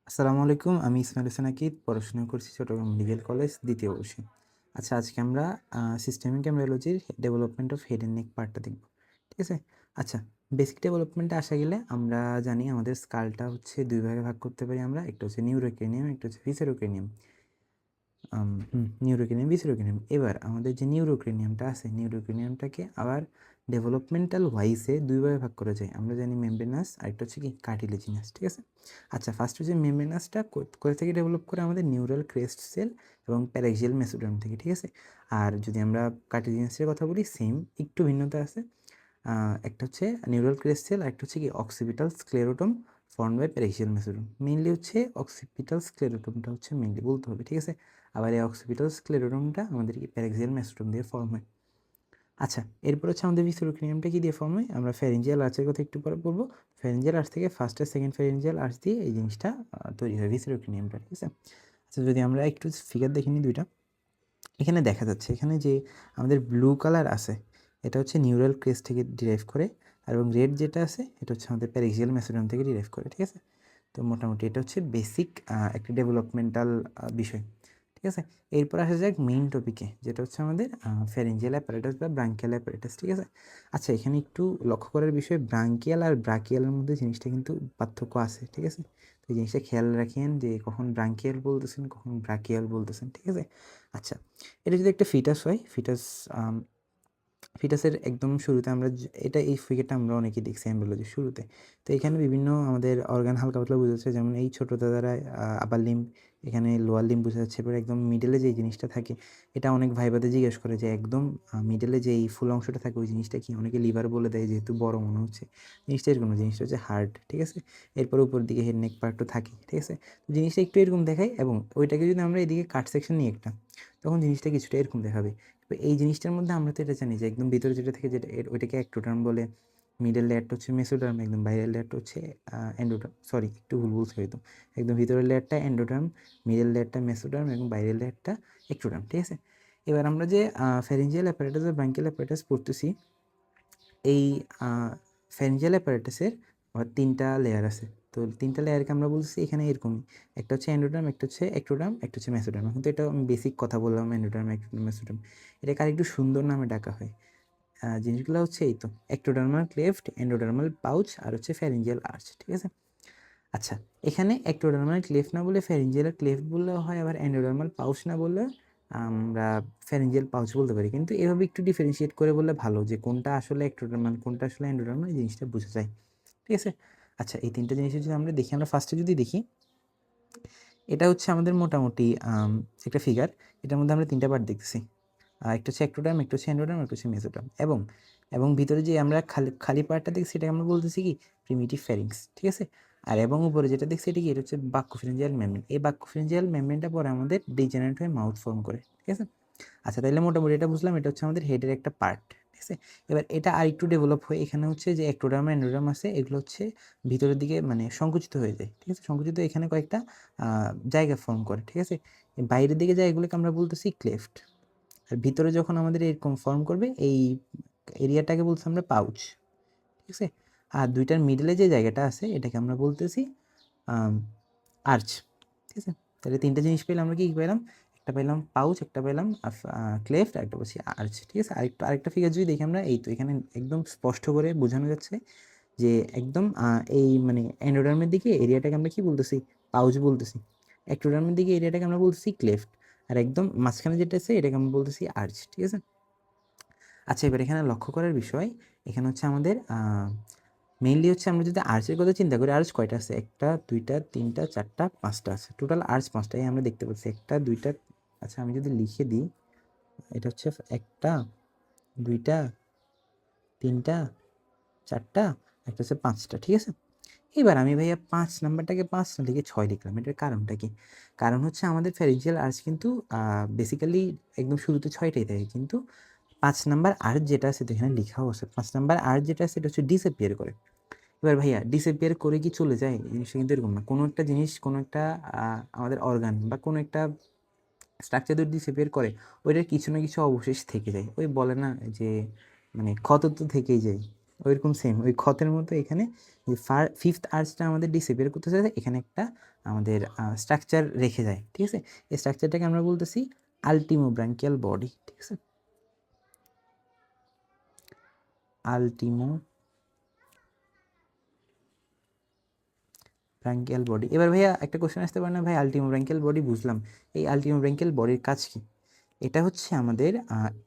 আসসালামু আলাইকুম। আমি ইসমাইল হোসেন আকিদ, পড়াশোনা করছি চট্টগ্রাম মেডিকেল কলেজ ২য় বর্ষে। আচ্ছা, আজকে আমরা সিস্টেমিক এমব্রায়োলজির development of head and neck পার্টটা দেখব। ঠিক আছে? আচ্ছা, বেসিক ডেভেলপমেন্টে আসা গেলে আমরা জানি আমাদের স্কালটা হচ্ছে ২ ভাগে ভাগ করতে পারি আমরা। একটা হচ্ছে নিউরোক্রেনিয়াম, একটা হচ্ছে ভিসেরোক্রেনিয়াম। নিউরোক্রেনিয়াম, ভিসেরোক্রেনিয়াম। এবার আমাদের যে নিউরোক্রেনিয়ামটা আছে, নিউরোক্রেনিয়ামটাকে আবার ডেভেলপমেন্টাল ওয়াইজে ২ ভাগে ভাগ করা যায়। আমরা জানি মেমব্রেনাস, আরেকটা হচ্ছে কি কার্টিলেজিনাস। ঠিক আছে? আচ্ছা, ফার্স্ট হচ্ছে মেমব্রেনাসটা কোথা থেকে ডেভেলপ করে? আমাদের নিউরাল ক্রেস্ট সেল এবং প্যারাক্সিয়াল মেসোডার্ম থেকে। ঠিক আছে? আর যদি আমরা কার্টিলেজিনাসের কথা বলি, সেম, একটু ভিন্নতা আছে। একটা হচ্ছে নিউরাল ক্রেস্ট সেল, আরেকটা হচ্ছে কি occipital sclerotome formed by paraxial mesoderm. Mainly হচ্ছে অক্সিপিটাল স্ক্লেরোটমটা হচ্ছে মেইনলি বলতে হবে। ঠিক আছে? আবার এই অক্সিপিটাল স্ক্লেরোটমটা আমাদের কি প্যারাক্সিয়াল মেসোডার্ম দিয়ে ফর্ম হয়। আচ্ছা, এরপর হচ্ছে আমাদের ভিসেরোক্রেনিয়ামটা কি দিয়ে ফর্ম হয়? আমরা ফ্যারিঞ্জিয়াল আর্চের কথা একটু পরে বলবো। ফ্যারিঞ্জিয়াল আর্চ থেকে ফার্স্ট আর সেকেন্ড ফ্যারিঞ্জিয়াল আর্চ দিয়ে এই জিনিসটা তৈরি হয় ভিসেরোক্রেনিয়ামটা। ঠিক আছে? আচ্ছা, যদি আমরা একটু ফিগার দেখে নিই দুইটা, এখানে দেখা যাচ্ছে এখানে যে আমাদের ব্লু কালার আছে, এটা হচ্ছে নিউরাল ক্রেস্ট থেকে ডিরাইভ করে, আর এবং রেড যেটা আছে এটা হচ্ছে আমাদের প্যারাক্সিয়াল মেসোডার্ম থেকে ডিরাইভ করে। ঠিক আছে? তো মোটামুটি এটা হচ্ছে বেসিক একটা ডেভেলপমেন্টাল বিষয়। ঠিক আছে? এরপর আসা যাক মেইন টপিকে, যেটা হচ্ছে আমাদের ফ্যারিঞ্জিয়াল অ্যাপারেটাস বা ব্রাঙ্কিয়াল অ্যাপারেটাস। ঠিক আছে? আচ্ছা, এখানে একটু লক্ষ্য করার বিষয়, ব্রাঙ্কিয়াল আর ব্রাকিয়ালের মধ্যে জিনিসটা কিন্তু পার্থক্য আছে। ঠিক আছে? তো এই জিনিসটা খেয়াল রাখেন যে কখন ব্রাঙ্কিয়াল বলতেছেন, কখন ব্রাকিয়াল বলতেছেন। ঠিক আছে? আচ্ছা, এটা যদি একটা ফিটাস হয়, ফিটাসের একদম শুরুতে আমরা এটা এই ফিগারটা আমরা অনেকেই দেখছি এমব্রিওলজির শুরুতে। তো এখানে বিভিন্ন আমাদের অর্গান হালকা পাতলা বোঝা যাচ্ছে, যেমন এই ছোটো দাদারা আপার লিম্ব, এখানে লোয়ার লিম্ব বোঝা যাচ্ছে। এবার একদম মিডলে যে জিনিসটা থাকে, এটা অনেক ভাইবাতে জিজ্ঞেস করে যে একদম মিডলে যে এই ফুল অংশটা থাকে ওই জিনিসটা কি? অনেকে লিভার বলে দেয় যেহেতু বড় মনে হচ্ছে। জিনিসটা এরকম না, জিনিসটা হচ্ছে হার্ট। ঠিক আছে? এরপর উপর দিকে হেড নেক পার্টও থাকে। ঠিক আছে? তো জিনিসটা একটু এরকম দেখায়, এবং ওইটাকে যদি আমরা এদিকে কাট সেকশন নিই একটা, তখন জিনিসটা কিছুটা এরকম দেখাবে। তো এই জিনিসটার মধ্যে আমরা তো এটা জানি যে একদম ভিতরে যেটা থেকে যেটা ওইটাকে অ্যাক্টোডার্ম বলে, মিডল লেয়ারটা হচ্ছে মেসোডার্ম, একদম বাইরের লেয়ারটা হচ্ছে এন্ডোডার্ম। সরি, একটু ভুল বলছি হয়তো। একদম ভিতরের লেয়ারটা এন্ডোডার্ম, মিডল লেয়ারটা মেসোডার্ম এবং বাইরের লেয়ারটা অ্যাক্টোডার্ম। ঠিক আছে? এবার আমরা যে ফ্যারিঞ্জিয়াল অ্যাপারেটাস বা ব্রাঙ্কিয়াল অ্যাপারেটাস পড়তেছি, এই ফ্যারিঞ্জিয়াল অ্যাপারেটাসের আবার ৩টা লেয়ার আছে। তো ৩টা লেয়ারকে আমরা বলছি এখানে এরকমই। একটা হচ্ছে এন্ডোডার্ম, একটা হচ্ছে এক্টোডার্ম, একটা হচ্ছে মেসোডার্ম। এখন তো এটা আমি বেসিক কথা বললাম, এন্ডোডার্ম, এক্টোডার্ম, মেসোডার্ম। এটাকে আরেকটু সুন্দর নামে ডাকা হয়। জিনিসগুলো হচ্ছে এই তো এক্টোডার্মাল ক্লেফট, এন্ডোডার্মাল পাউচ, আর হচ্ছে ফ্যারিঞ্জিয়াল আর্চ। ঠিক আছে? আচ্ছা, এখানে এক্টোডার্মাল ক্লেফট না বলে ফ্যারিঞ্জিয়াল ক্লেফট বললেও হয়, আবার এন্ডোডার্মাল পাউচ না বললে আমরা ফ্যারিঞ্জিয়াল পাউচ বলতে পারি। কিন্তু এভাবে একটু ডিফারেন্সিয়েট করে বললে ভালো, যে কোনটা আসলে এক্টোডার্মাল, কোনটা আসলে এন্ডোডার্মাল, এই জিনিসটা বোঝা যায়। ঠিক আছে? আচ্ছা, এই ৩টা জিনিস যদি আমরা দেখি, আমরা ফার্স্টে যদি দেখি, এটা হচ্ছে আমাদের মোটামুটি একটা ফিগার। এটার মধ্যে আমরা 3টা পার্ট দেখতেছি। একটা হচ্ছে এক্টোডার্ম, একটা হচ্ছে এন্ডোডার্ম, একটা হচ্ছে মেসোডার্ম। এবং ভিতরে যে আমরা খালি খালি পার্টটা দেখছি, এটাকে আমরা বলতেছি কি প্রিমিটিভ ফ্যারিংস। ঠিক আছে? আর এবং উপরে যেটা দেখছি এটা কি? এটা হচ্ছে বাক্যোফারিঞ্জিয়াল মেমব্রেন। এই বাক্যোফারিঞ্জিয়াল মেমব্রেনটা পরে আমাদের ডিজেনারেট হয়ে মাউথ ফর্ম করে। ঠিক আছে? আচ্ছা, তাইলে মোটামুটি এটা বুঝলাম, এটা হচ্ছে আমাদের হেডের একটা পার্ট। ঠিক আছে? এবার এটা আরেকটু ডেভেলপ হয়ে এখানে হচ্ছে যে এক্টোডার্ম, এন্ডোডার্ম আছে, এগুলো হচ্ছে ভিতরের দিকে মানে সংকুচিত হয়ে যায়। ঠিক আছে? সংকুচিত এখানে কয়েকটা জায়গা ফর্ম করে। ঠিক আছে? বাইরের দিকে জায়গাগুলোকে আমরা বলতেছি ক্লেফট। আর ভিতরে যখন আমাদের এরকম ফর্ম করবে, এই এরিয়াটাকে বলছি আমরা পাউচ। ঠিক আছে? আর দুইটার মিডলে যে জায়গাটা আছে এটাকে আমরা বলতেছি আর্চ। ঠিক আছে? তাহলে 3টা জিনিস পেলাম, আমরা কি পেলাম? একটা পেলাম পাউচ, একটা পেলাম ক্লেফট, আর একটা বলছি আর্চ। ঠিক আছে? আরেকটা ফিগার যদি দেখি আমরা, এই তো এখানে একদম স্পষ্ট করে বোঝানো যাচ্ছে যে একদম এই মানে এন্ডোডার্মের দিকে এরিয়াটাকে আমরা কি বলতেছি? পাউচ বলতেছি। এক্টোডার্মের দিকে এরিয়াটাকে আমরা বলতেছি ক্লেফট। আর একদম মাঝখানে যেটা আছে এটাকে আমরা বলতেছি আর্চ। ঠিক আছে? আচ্ছা, এবার এখানে লক্ষ্য করার বিষয়, এখানে হচ্ছে আমাদের মেইনলি হচ্ছে আমরা যদি আর্চের কথা চিন্তা করি, আর্চ কয়টা আছে? 1টা, 2টা, 3টা, 4টা, 5টা আছে। টোটাল আর্চ 5টাই আমরা দেখতে পাচ্ছি। 1টা, 2টা, আচ্ছা আমি যদি লিখে দিই, এটা হচ্ছে 1টা, 2টা, 3টা, 4টা, একটা হচ্ছে 5টা। ঠিক আছে? এবার আমি ভাইয়া 5 নাম্বারটাকে 5 না লিখে 6 লিখলাম। এটার কারণটা কি? কারণ হচ্ছে আমাদের ফ্যারিঞ্জিয়াল আর্চ কিন্তু বেসিক্যালি একদম শুরুতে 6টাই থাকে, কিন্তু 5 নাম্বার আর্চ যেটা আছে, তো এখানে লিখাও আছে, 5 নাম্বার আর্চ যেটা আছে এটা হচ্ছে ডিসঅ্যাপিয়ার করে। এবার ভাইয়া ডিসঅ্যাপিয়ার করে কি চলে যায়? এই জিনিসটা কিন্তু এরকম না। কোনো একটা জিনিস, কোনো একটা আমাদের অর্গান বা কোনো একটা স্ট্রাকচার যদি ডিসঅ্যাপিয়ার করে, ওইটার কিছু না কিছু অবশেষ থেকে যায়। ওই বলে না যে মানে ক্ষত তো থেকেই যায়। ওইরকম সেম ওই ক্ষতের মতো এখানে যে ফিফথ আর্চটা আমাদের ডিসঅ্যাপিয়ার করতেছে, এখানে একটা আমাদের স্ট্রাকচার রেখে যায়, ঠিক আছে। এই স্ট্রাকচারটাকে আমরা বলতেছি আলটিমোব্রাঙ্কিয়াল বডি, ঠিক আছে, আলটিমোব্রাঙ্কিয়াল বডি। এবার ভাইয়া একটা কোশ্চেন আসতে পারে না, ভাই আলটিমোব্রাঙ্কিয়াল বডি বুঝলাম, এই আলটিমোব্রাঙ্কিয়াল বডির কাজ কি? এটা হচ্ছে আমাদের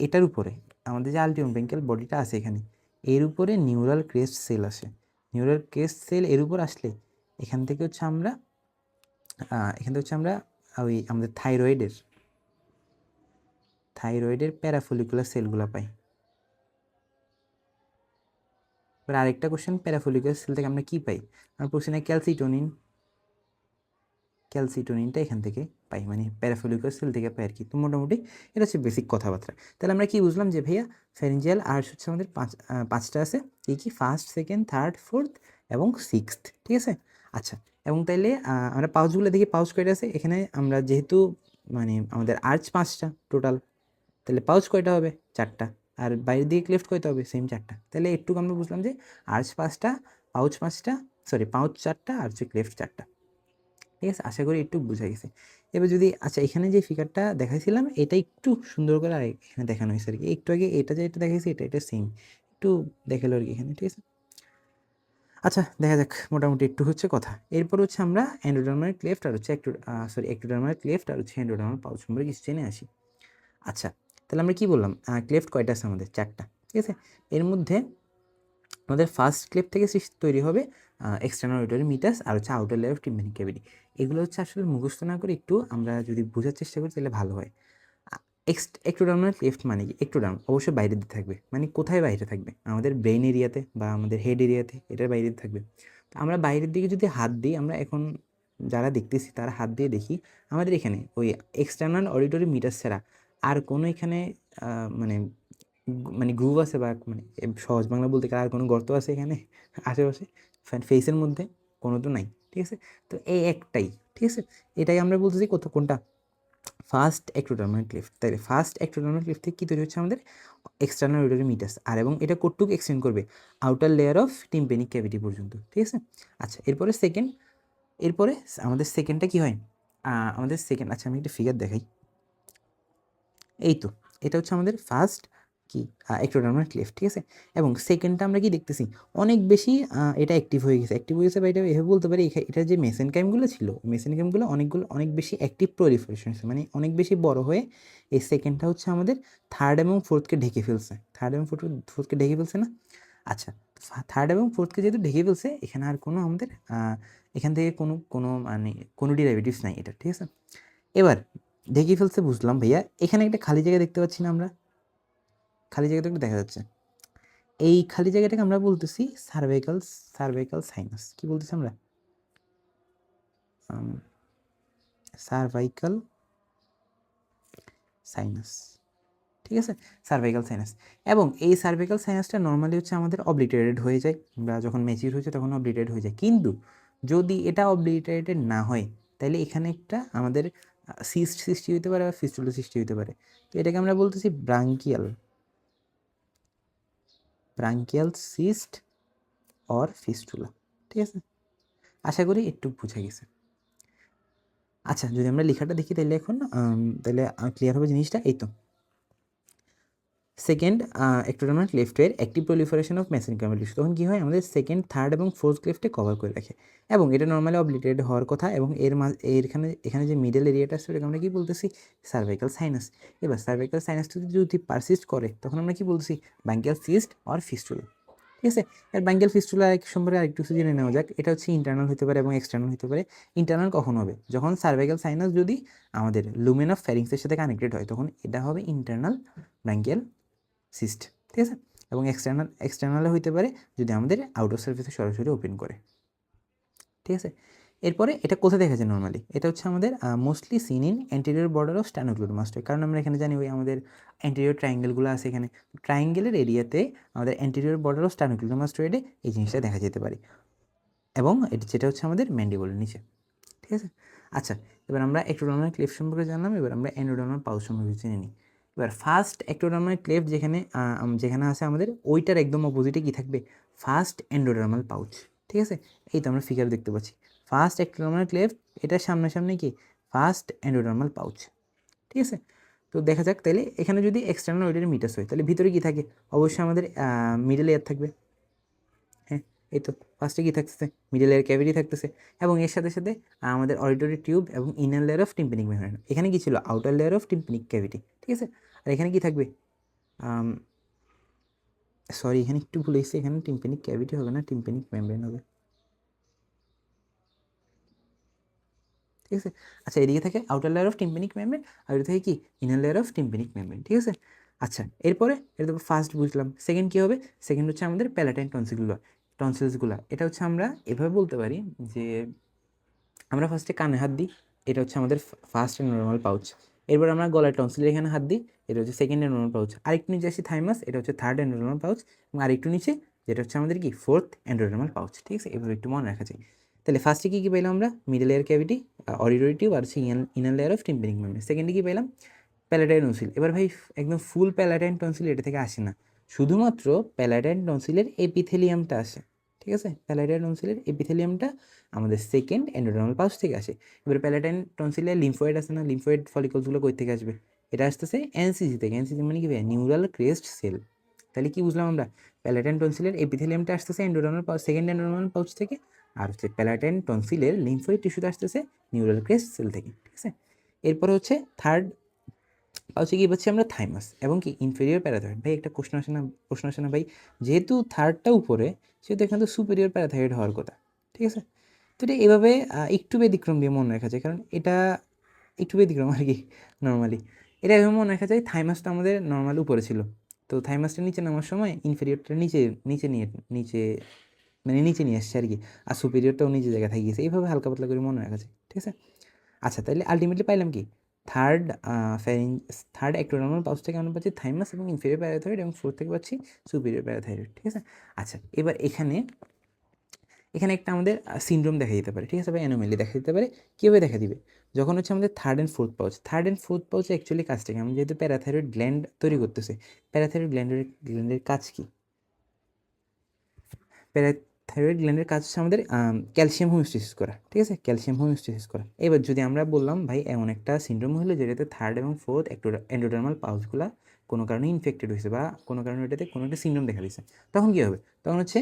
এটার উপরে আমাদের যে আলটিমোব্রাঙ্কিয়াল বডিটা আছে এখানে, এর উপরে নিউরাল ক্রেস্ট সেল আসে। নিউরাল ক্রেস্ট সেল এর উপর আসলে এখান থেকে হচ্ছে আমরা ওই আমাদের থাইরয়েডের প্যারাফলিকুলার সেলগুলো পাই। এবার আরেকটা কোশ্চেন, প্যারাফলিকুলার সেল থেকে আমরা কী পাই? আমরা প্রশ্নে ক্যালসিটোনিনটা এখান থেকে পাই, মানে প্যারাফলিকুলার সেল থেকে পাই আর কি। তো মোটামুটি এটা হচ্ছে বেসিক কথাবার্তা। তাহলে আমরা কি বুঝলাম যে ভাইয়া ফ্যারিঞ্জিয়াল আর্চ হচ্ছে আমাদের পাঁচটা আছে, কি ফার্স্ট, সেকেন্ড, থার্ড, ফোর্থ এবং সিক্সথ, ঠিক আছে। আচ্ছা, এবং তাইলে আমরা পাউচগুলো দেখি, পাউচ কয়টা আছে এখানে। আমরা যেহেতু মানে আমাদের আর্চ 5টা টোটাল, তাহলে পাউচ কয়টা হবে? 4টা। আর বাইরের দিকে ক্লেফট কয়টা হবে? সেম 4টা। তাহলে একটু আমরা বুঝলাম যে আর্চ 5টা, পাউচ 5টা, পাউচ 4টা আর হচ্ছে ক্লেফট 4টা, ঠিক আছে। আশা করি একটু বোঝা গেছে। এবার যদি আচ্ছা এখানে যে ফিগারটা দেখাইছিলাম এটা একটু সুন্দর করে আর এখানে দেখানো হয়েছে আর কি। একটু আগে এটা যেটা দেখাইছি এটা সেম একটু দেখালো আর কি এখানে, ঠিক আছে। আচ্ছা দেখা যাক, মোটামুটি একটু হচ্ছে কথা। এরপর হচ্ছে আমরা এন্ডোডার্মাল ক্লেফট আর হচ্ছে এক্টোডার্মাল ক্লেফট আর হচ্ছে এন্ডোডার্মাল পাউচ সম্পর্কে কিছু জেনে আসি। আচ্ছা তাহলে আমরা কি বললাম, ক্লেফট কয়টা আছে আমাদের? 4টা, ঠিক আছে। এর মধ্যে আমাদের ফার্স্ট ক্লেফট থেকে তৈরি হবে এক্সটার্নাল অডিটরি মিটাস আর হচ্ছে outer layer of tympanic cavity. এগুলো হচ্ছে আসলে মুখস্থ না করে একটু আমরা যদি বোঝার চেষ্টা করি তাহলে ভালো হয়। এক্টোডার্মাল ক্লেফট মানে কি? এক্টোডার্ম অবশ্যই বাইরে দিয়ে থাকবে, মানে কোথায় বাইরে থাকবে? আমাদের ব্রেন এরিয়াতে বা আমাদের হেড এরিয়াতে, এটার বাইরে থাকবে। তো আমরা বাইরের দিকে যদি হাত দিই, আমরা এখন যারা দেখতেছি তারা হাত দিয়ে দেখি, আমাদের এখানে ওই এক্সটার্নাল অডিটরি মিটাস ছাড়া আর কোনো এখানে মানে মানে গ্রুভ আছে বা মানে সহজ বাংলা বলতে আর কোনো গর্ত আছে এখানে আশেপাশে ফেসের মধ্যে? কোনো তো নাই, ঠিক আছে। তো এই একটাই, ঠিক আছে, এটাই আমরা বলতেছি কোনটা? First ectodermal cleft. তাহলে ফার্স্ট এক্টোডার্মাল ক্লিফট থেকে কী তৈরি হচ্ছে? আমাদের এক্সটার্নাল অডিটরি মিটাস, আর এবং এটা কতটুকু এক্সটেন্ড করবে? Outer layer of tympanic cavity পর্যন্ত, ঠিক আছে। আচ্ছা এরপরে আমাদের সেকেন্ডটা কি হয়? আমাদের সেকেন্ড, আচ্ছা আমি একটা ফিগার দেখাই। এই তো এটা হচ্ছে আমাদের ফার্স্ট কি এক্টোডার্মাল ক্লেফট, ঠিক আছে। এবং সেকেন্ডটা আমরা কি দেখতেছি? অনেক বেশি এটা অ্যাক্টিভ হয়ে গেছে বা এটা এভাবে বলতে পারি, এটা যে মেসেনকাইমগুলো ছিল, মেসেনকাইমগুলো অনেক বেশি অ্যাক্টিভ প্রলিফারেশন হয়েছে, মানে অনেক বেশি বড় হয়ে এই সেকেন্ডটা হচ্ছে আমাদের থার্ড এবং ফোর্থকে ঢেকে ফেলছে। ঢেকে ফেলছে না? আচ্ছা, থার্ড এবং ফোর্থকে যেহেতু ঢেকে ফেলছে, এখানে আর কোনো আমাদের এখান থেকে কোনো মানে কোনো ডেরিভেটিভস নাই এটা, ঠিক আছে। এবার ঢেকে ফেলছে বুঝলাম ভাইয়া, এখানে একটা খালি জায়গা দেখতে পাচ্ছি না আমরা? খালি জায়গাটা একটু দেখা যাচ্ছে। এই খালি জায়গাটাকে আমরা বলতেছি সার্ভাইকাল সাইনাস। কি বলতেছি আমরা? সার্ভাইকাল সাইনাস, ঠিক আছে, সার্ভাইকাল সাইনাস। এবং এই সার্ভাইকাল সাইনাসটা নর্মালি হচ্ছে আমাদের অবলিটারেটেড হয়ে যায়, বা যখন ম্যাচিউর হয়েছে তখন অবলিটারেট হয়ে যায়। কিন্তু যদি এটা অবলিটারেটেড না হয়, তাহলে এখানে একটা আমাদের সিস্ট সৃষ্টি হতে পারে বা ফিস্টুলা সৃষ্টি হতে পারে। তো এটাকে আমরা বলতেছি ব্রাঙ্কিয়াল সিস্ট অর ফিস্টুলা, ঠিক আছে। আশা করি একটু বুঝে গেছে। আচ্ছা যদি আমরা লেখাটা দেখি তাহলে এখন তাহলে ক্লিয়ার হবে জিনিসটা। এই তো সেকেন্ড এক্টোডার্মাল ক্লেফটের active proliferation of mesenchymal tissue, তখন কী হয়? আমাদের সেকেন্ড, থার্ড এবং ফোর্থ ক্লেফটে কভার করে রাখে, এবং এটা নর্মালি অবলিটেড হওয়ার কথা। এবং এখানে যে মিডল এরিয়াটা আছে ওটাকে আমরা কী বলতেছি? Cervical sinus. এবার সার্ভাইকাল সাইনাসটা যদি পারসিস্ট করে তখন আমরা কী বলতেছি? ব্রাঙ্কিয়াল সিস্ট অর ফিস্টুলা, ঠিক আছে। আর ব্রাঙ্কিয়াল ফিস্টুলা সম্পর্কে আরেকটু জেনে নেওয়া যাক। এটা হচ্ছে ইন্টারনাল হতে পারে এবং এক্সটার্নাল হতে পারে। ইন্টারনাল কখন হবে? যখন সার্ভাইকাল সাইনাস যদি আমাদের লুমেন অফ ফ্যারিংসের সাথে কানেক্টেড হয়, তখন এটা হবে ইন্টারনাল ব্রাঙ্কিয়াল সিস্ট, ঠিক আছে। এবং এক্সটার্নালে হইতে পারে যদি আমাদের আউটার সার্ফেসে সরাসরি ওপেন করে, ঠিক আছে। এরপরে এটা কোথায় দেখা যায় নর্মালি? এটা হচ্ছে আমাদের mostly seen in anterior border of sternocleidomastoid, কারণ আমরা এখানে জানি ওই আমাদের অ্যান্টেরিয়র ট্রায়াঙ্গেলগুলো আছে এখানে। ট্রায়াঙ্গেলের এরিয়াতে আমাদের অ্যান্টেরিয়র বর্ডার অফ স্ট্যানোক্লোডোমাস্টয়েডে এই জিনিসটা দেখা যেতে পারে, এবং যেটা হচ্ছে আমাদের ম্যান্ডিবলের নিচে, ঠিক আছে। আচ্ছা এবার আমরা এক্টোডার্মাল ক্লেফট সম্পর্কে জানলাম, এবার আমরা এন্ডোডার্মাল পাউচ সম্পর্কে জেনে নিই। এবার ফার্স্ট এক্টোডার্মাল ক্লেফট যেখানে আছে আমাদের, ওইটার একদম অপোজিটে কী থাকবে? ফার্স্ট এন্ডোডার্মাল পাউচ, ঠিক আছে? এই তো আমরা ফিগার দেখতে পাচ্ছি, ফার্স্ট এক্টোডার্মাল ক্লেফট, এটার সামনাসামনি কি ফার্স্ট এন্ডোডার্মাল পাউচ, ঠিক আছে? তো দেখা যাক তাহলে এখানে যদি এক্সটার্নাল অডিটরি মিটাস হয় তাহলে ভিতরে কি থাকে, অবশ্যই আমাদের মিডল এয়ার থাকবে। হ্যাঁ, এই তো ফার্স্টে কী থাকতেছে, মিডল এয়ার ক্যাভিটি থাকতেছে, এবং এর সাথে সাথে আমাদের অডিটরি টিউব এবং inner layer of tympanic membrane. এখানে কি ছিল, outer layer of tympanic cavity, ঠিক আছে? আর এখানে কি থাকবে, সরি এখানে একটু ভুল হয়েছে, এখানে টিম্পানিক ক্যাভিটি হবে না, টিম্পানিক মেমব্রেন হবে, ঠিক আছে? আচ্ছা, এদিকে থাকে outer layer of tympanic membrane, আর এদিকে থাকে কি inner layer of tympanic membrane, ঠিক আছে? আচ্ছা, এরপরে এটা তো ফার্স্ট বুঝলাম, সেকেন্ড কী হবে, সেকেন্ড হচ্ছে আমাদের প্যালাটাইন টনসিলসগুলো। এটা হচ্ছে আমরা এভাবে বলতে পারি যে আমরা ফার্স্টে কানে হাত দিই, এটা হচ্ছে আমাদের ফার্স্ট নর্মাল পাউচ। এরপর আমরা গলার টনসিলের এখানে হাত দিই, এটা হচ্ছে সেকেন্ড নর্মাল পাউচ। আরেকটু নিচে আসি থাইমাস, এটা হচ্ছে থার্ড নর্মাল পাউচ, এবং আরেকটু নিচে যেটা হচ্ছে আমাদের কি ফোর্থ এন্ডোডার্মাল পাউচ, ঠিক আছে? এভাবে একটু মনে রাখা যায়। তাহলে ফার্স্টে কী কী পেলাম আমরা, middle layer cavity, auditory tube আর হচ্ছে inner layer of tympanic membrane. সেকেন্ডে কী পেলাম, প্যালাটাইন টনসিল। এবার ভাই একদম ফুল প্যালাটাইন টনসিল এটা থেকে আসে না, শুধুমাত্র প্যালাটাইন টনসিলের এপিথেলিয়ামটা আসে, ঠিক আছে? প্যালাটাইন টনসিলের এপিথেলিয়ামটা আমাদের সেকেন্ড এন্ডোডার্মাল পাউচ থেকে আসে। এবার প্যালাটাইন টনসিলে লিম্ফয়েড আছে না, লিম্ফয়েড ফলিকলসগুলো কই থেকে আসবে, এটা আসতেছে এনসিসি থেকে। এনসিসি মানে কি ভাই, নিউরাল ক্রেস্ট সেল। তাহলে কি বুঝলাম আমরা, প্যালাটাইন টনসিলের এপিথেলিয়ামটা আসতেছে endodermal pouch, second endodermal pouch থেকে, আর হচ্ছে প্যালাটাইন টনসিলের লিম্ফয়েড টিস্যুতে আসতেছে নিউরাল ক্রেস্ট সেল থেকে, ঠিক আছে? এরপরে হচ্ছে থার্ড পাউচে কি পাচ্ছি আমরা, থাইমাস এবং কি ইনফেরিয়র প্যারাথাইরয়েড। ভাই একটা প্রশ্ন আসে না ভাই, যেহেতু থার্ডটা উপরে সেহেতু এখানে তো সুপেরিয়র প্যারাথাইরয়েড হওয়ার কথা, ঠিক আছে? তো এটা এভাবে একটু ব্যতিক্রম দিয়ে মনে রাখা যায়, কারণ এটা একটু ব্যতিক্রম আর কি। নর্মালি এটা এভাবে মনে রাখা যায়, থাইমাসটা আমাদের নর্মাল উপরে ছিল, তো থাইমাসটা নিচে নামার সময় ইনফেরিয়রটা নিচে নিচে নিয়ে নিচে মানে নিচে নিয়ে আসছে আর কি, আর সুপেরিয়রটাও নিচে জায়গায় থাকি গেছে, এইভাবে হালকা পাতলা করে মনে রাখা যায়, ঠিক আছে? আচ্ছা, তাহলে আলটিমেটলি পাইলাম কি, থার্ড থার্ড এক্টোডার্মাল পাউচ থেকে আমরা পাচ্ছি থাইমাস এবং ইনফেরিয়র প্যারাথাইরয়েড, এবং ফোর্থ থেকে পাচ্ছি সুপিরিয়র প্যারাথাইরয়েড, ঠিক আছে? আচ্ছা, এবার এখানে এখানে একটা আমাদের সিনড্রোম দেখা দিতে পারে, ঠিক আছে? বা অ্যানোমালি দেখা দিতে পারে। কীভাবে দেখা দিবে, যখন হচ্ছে আমাদের থার্ড অ্যান্ড ফোর্থ পাউচে অ্যাকচুয়ালি কাজটা কি, আমরা যেহেতু প্যারাথাইরয়েড গ্ল্যান্ড তৈরি করতেছে, প্যারাথাইরয়েড গ্ল্যান্ডের কাজ কি, প্যারাথাইরয়েড গ্ল্যান্ডের কাজ হচ্ছে আমাদের ক্যালসিয়াম হোমিওস্টেসিস করা, ঠিক আছে? ক্যালসিয়াম হোমিওস্টেসিস করা। এবার যদি আমরা বললাম ভাই এমন একটা সিনড্রোম হলো যেটাতে থার্ড এবং ফোর্থ এন্ডোডার্মাল পাউচগুলা কোনো কারণে ইনফেক্টেড হয়েছে, বা কোনো কারণে এটাতে কোনো একটা সিনড্রোম দেখা দিচ্ছে, তখন কী হবে, তখন হচ্ছে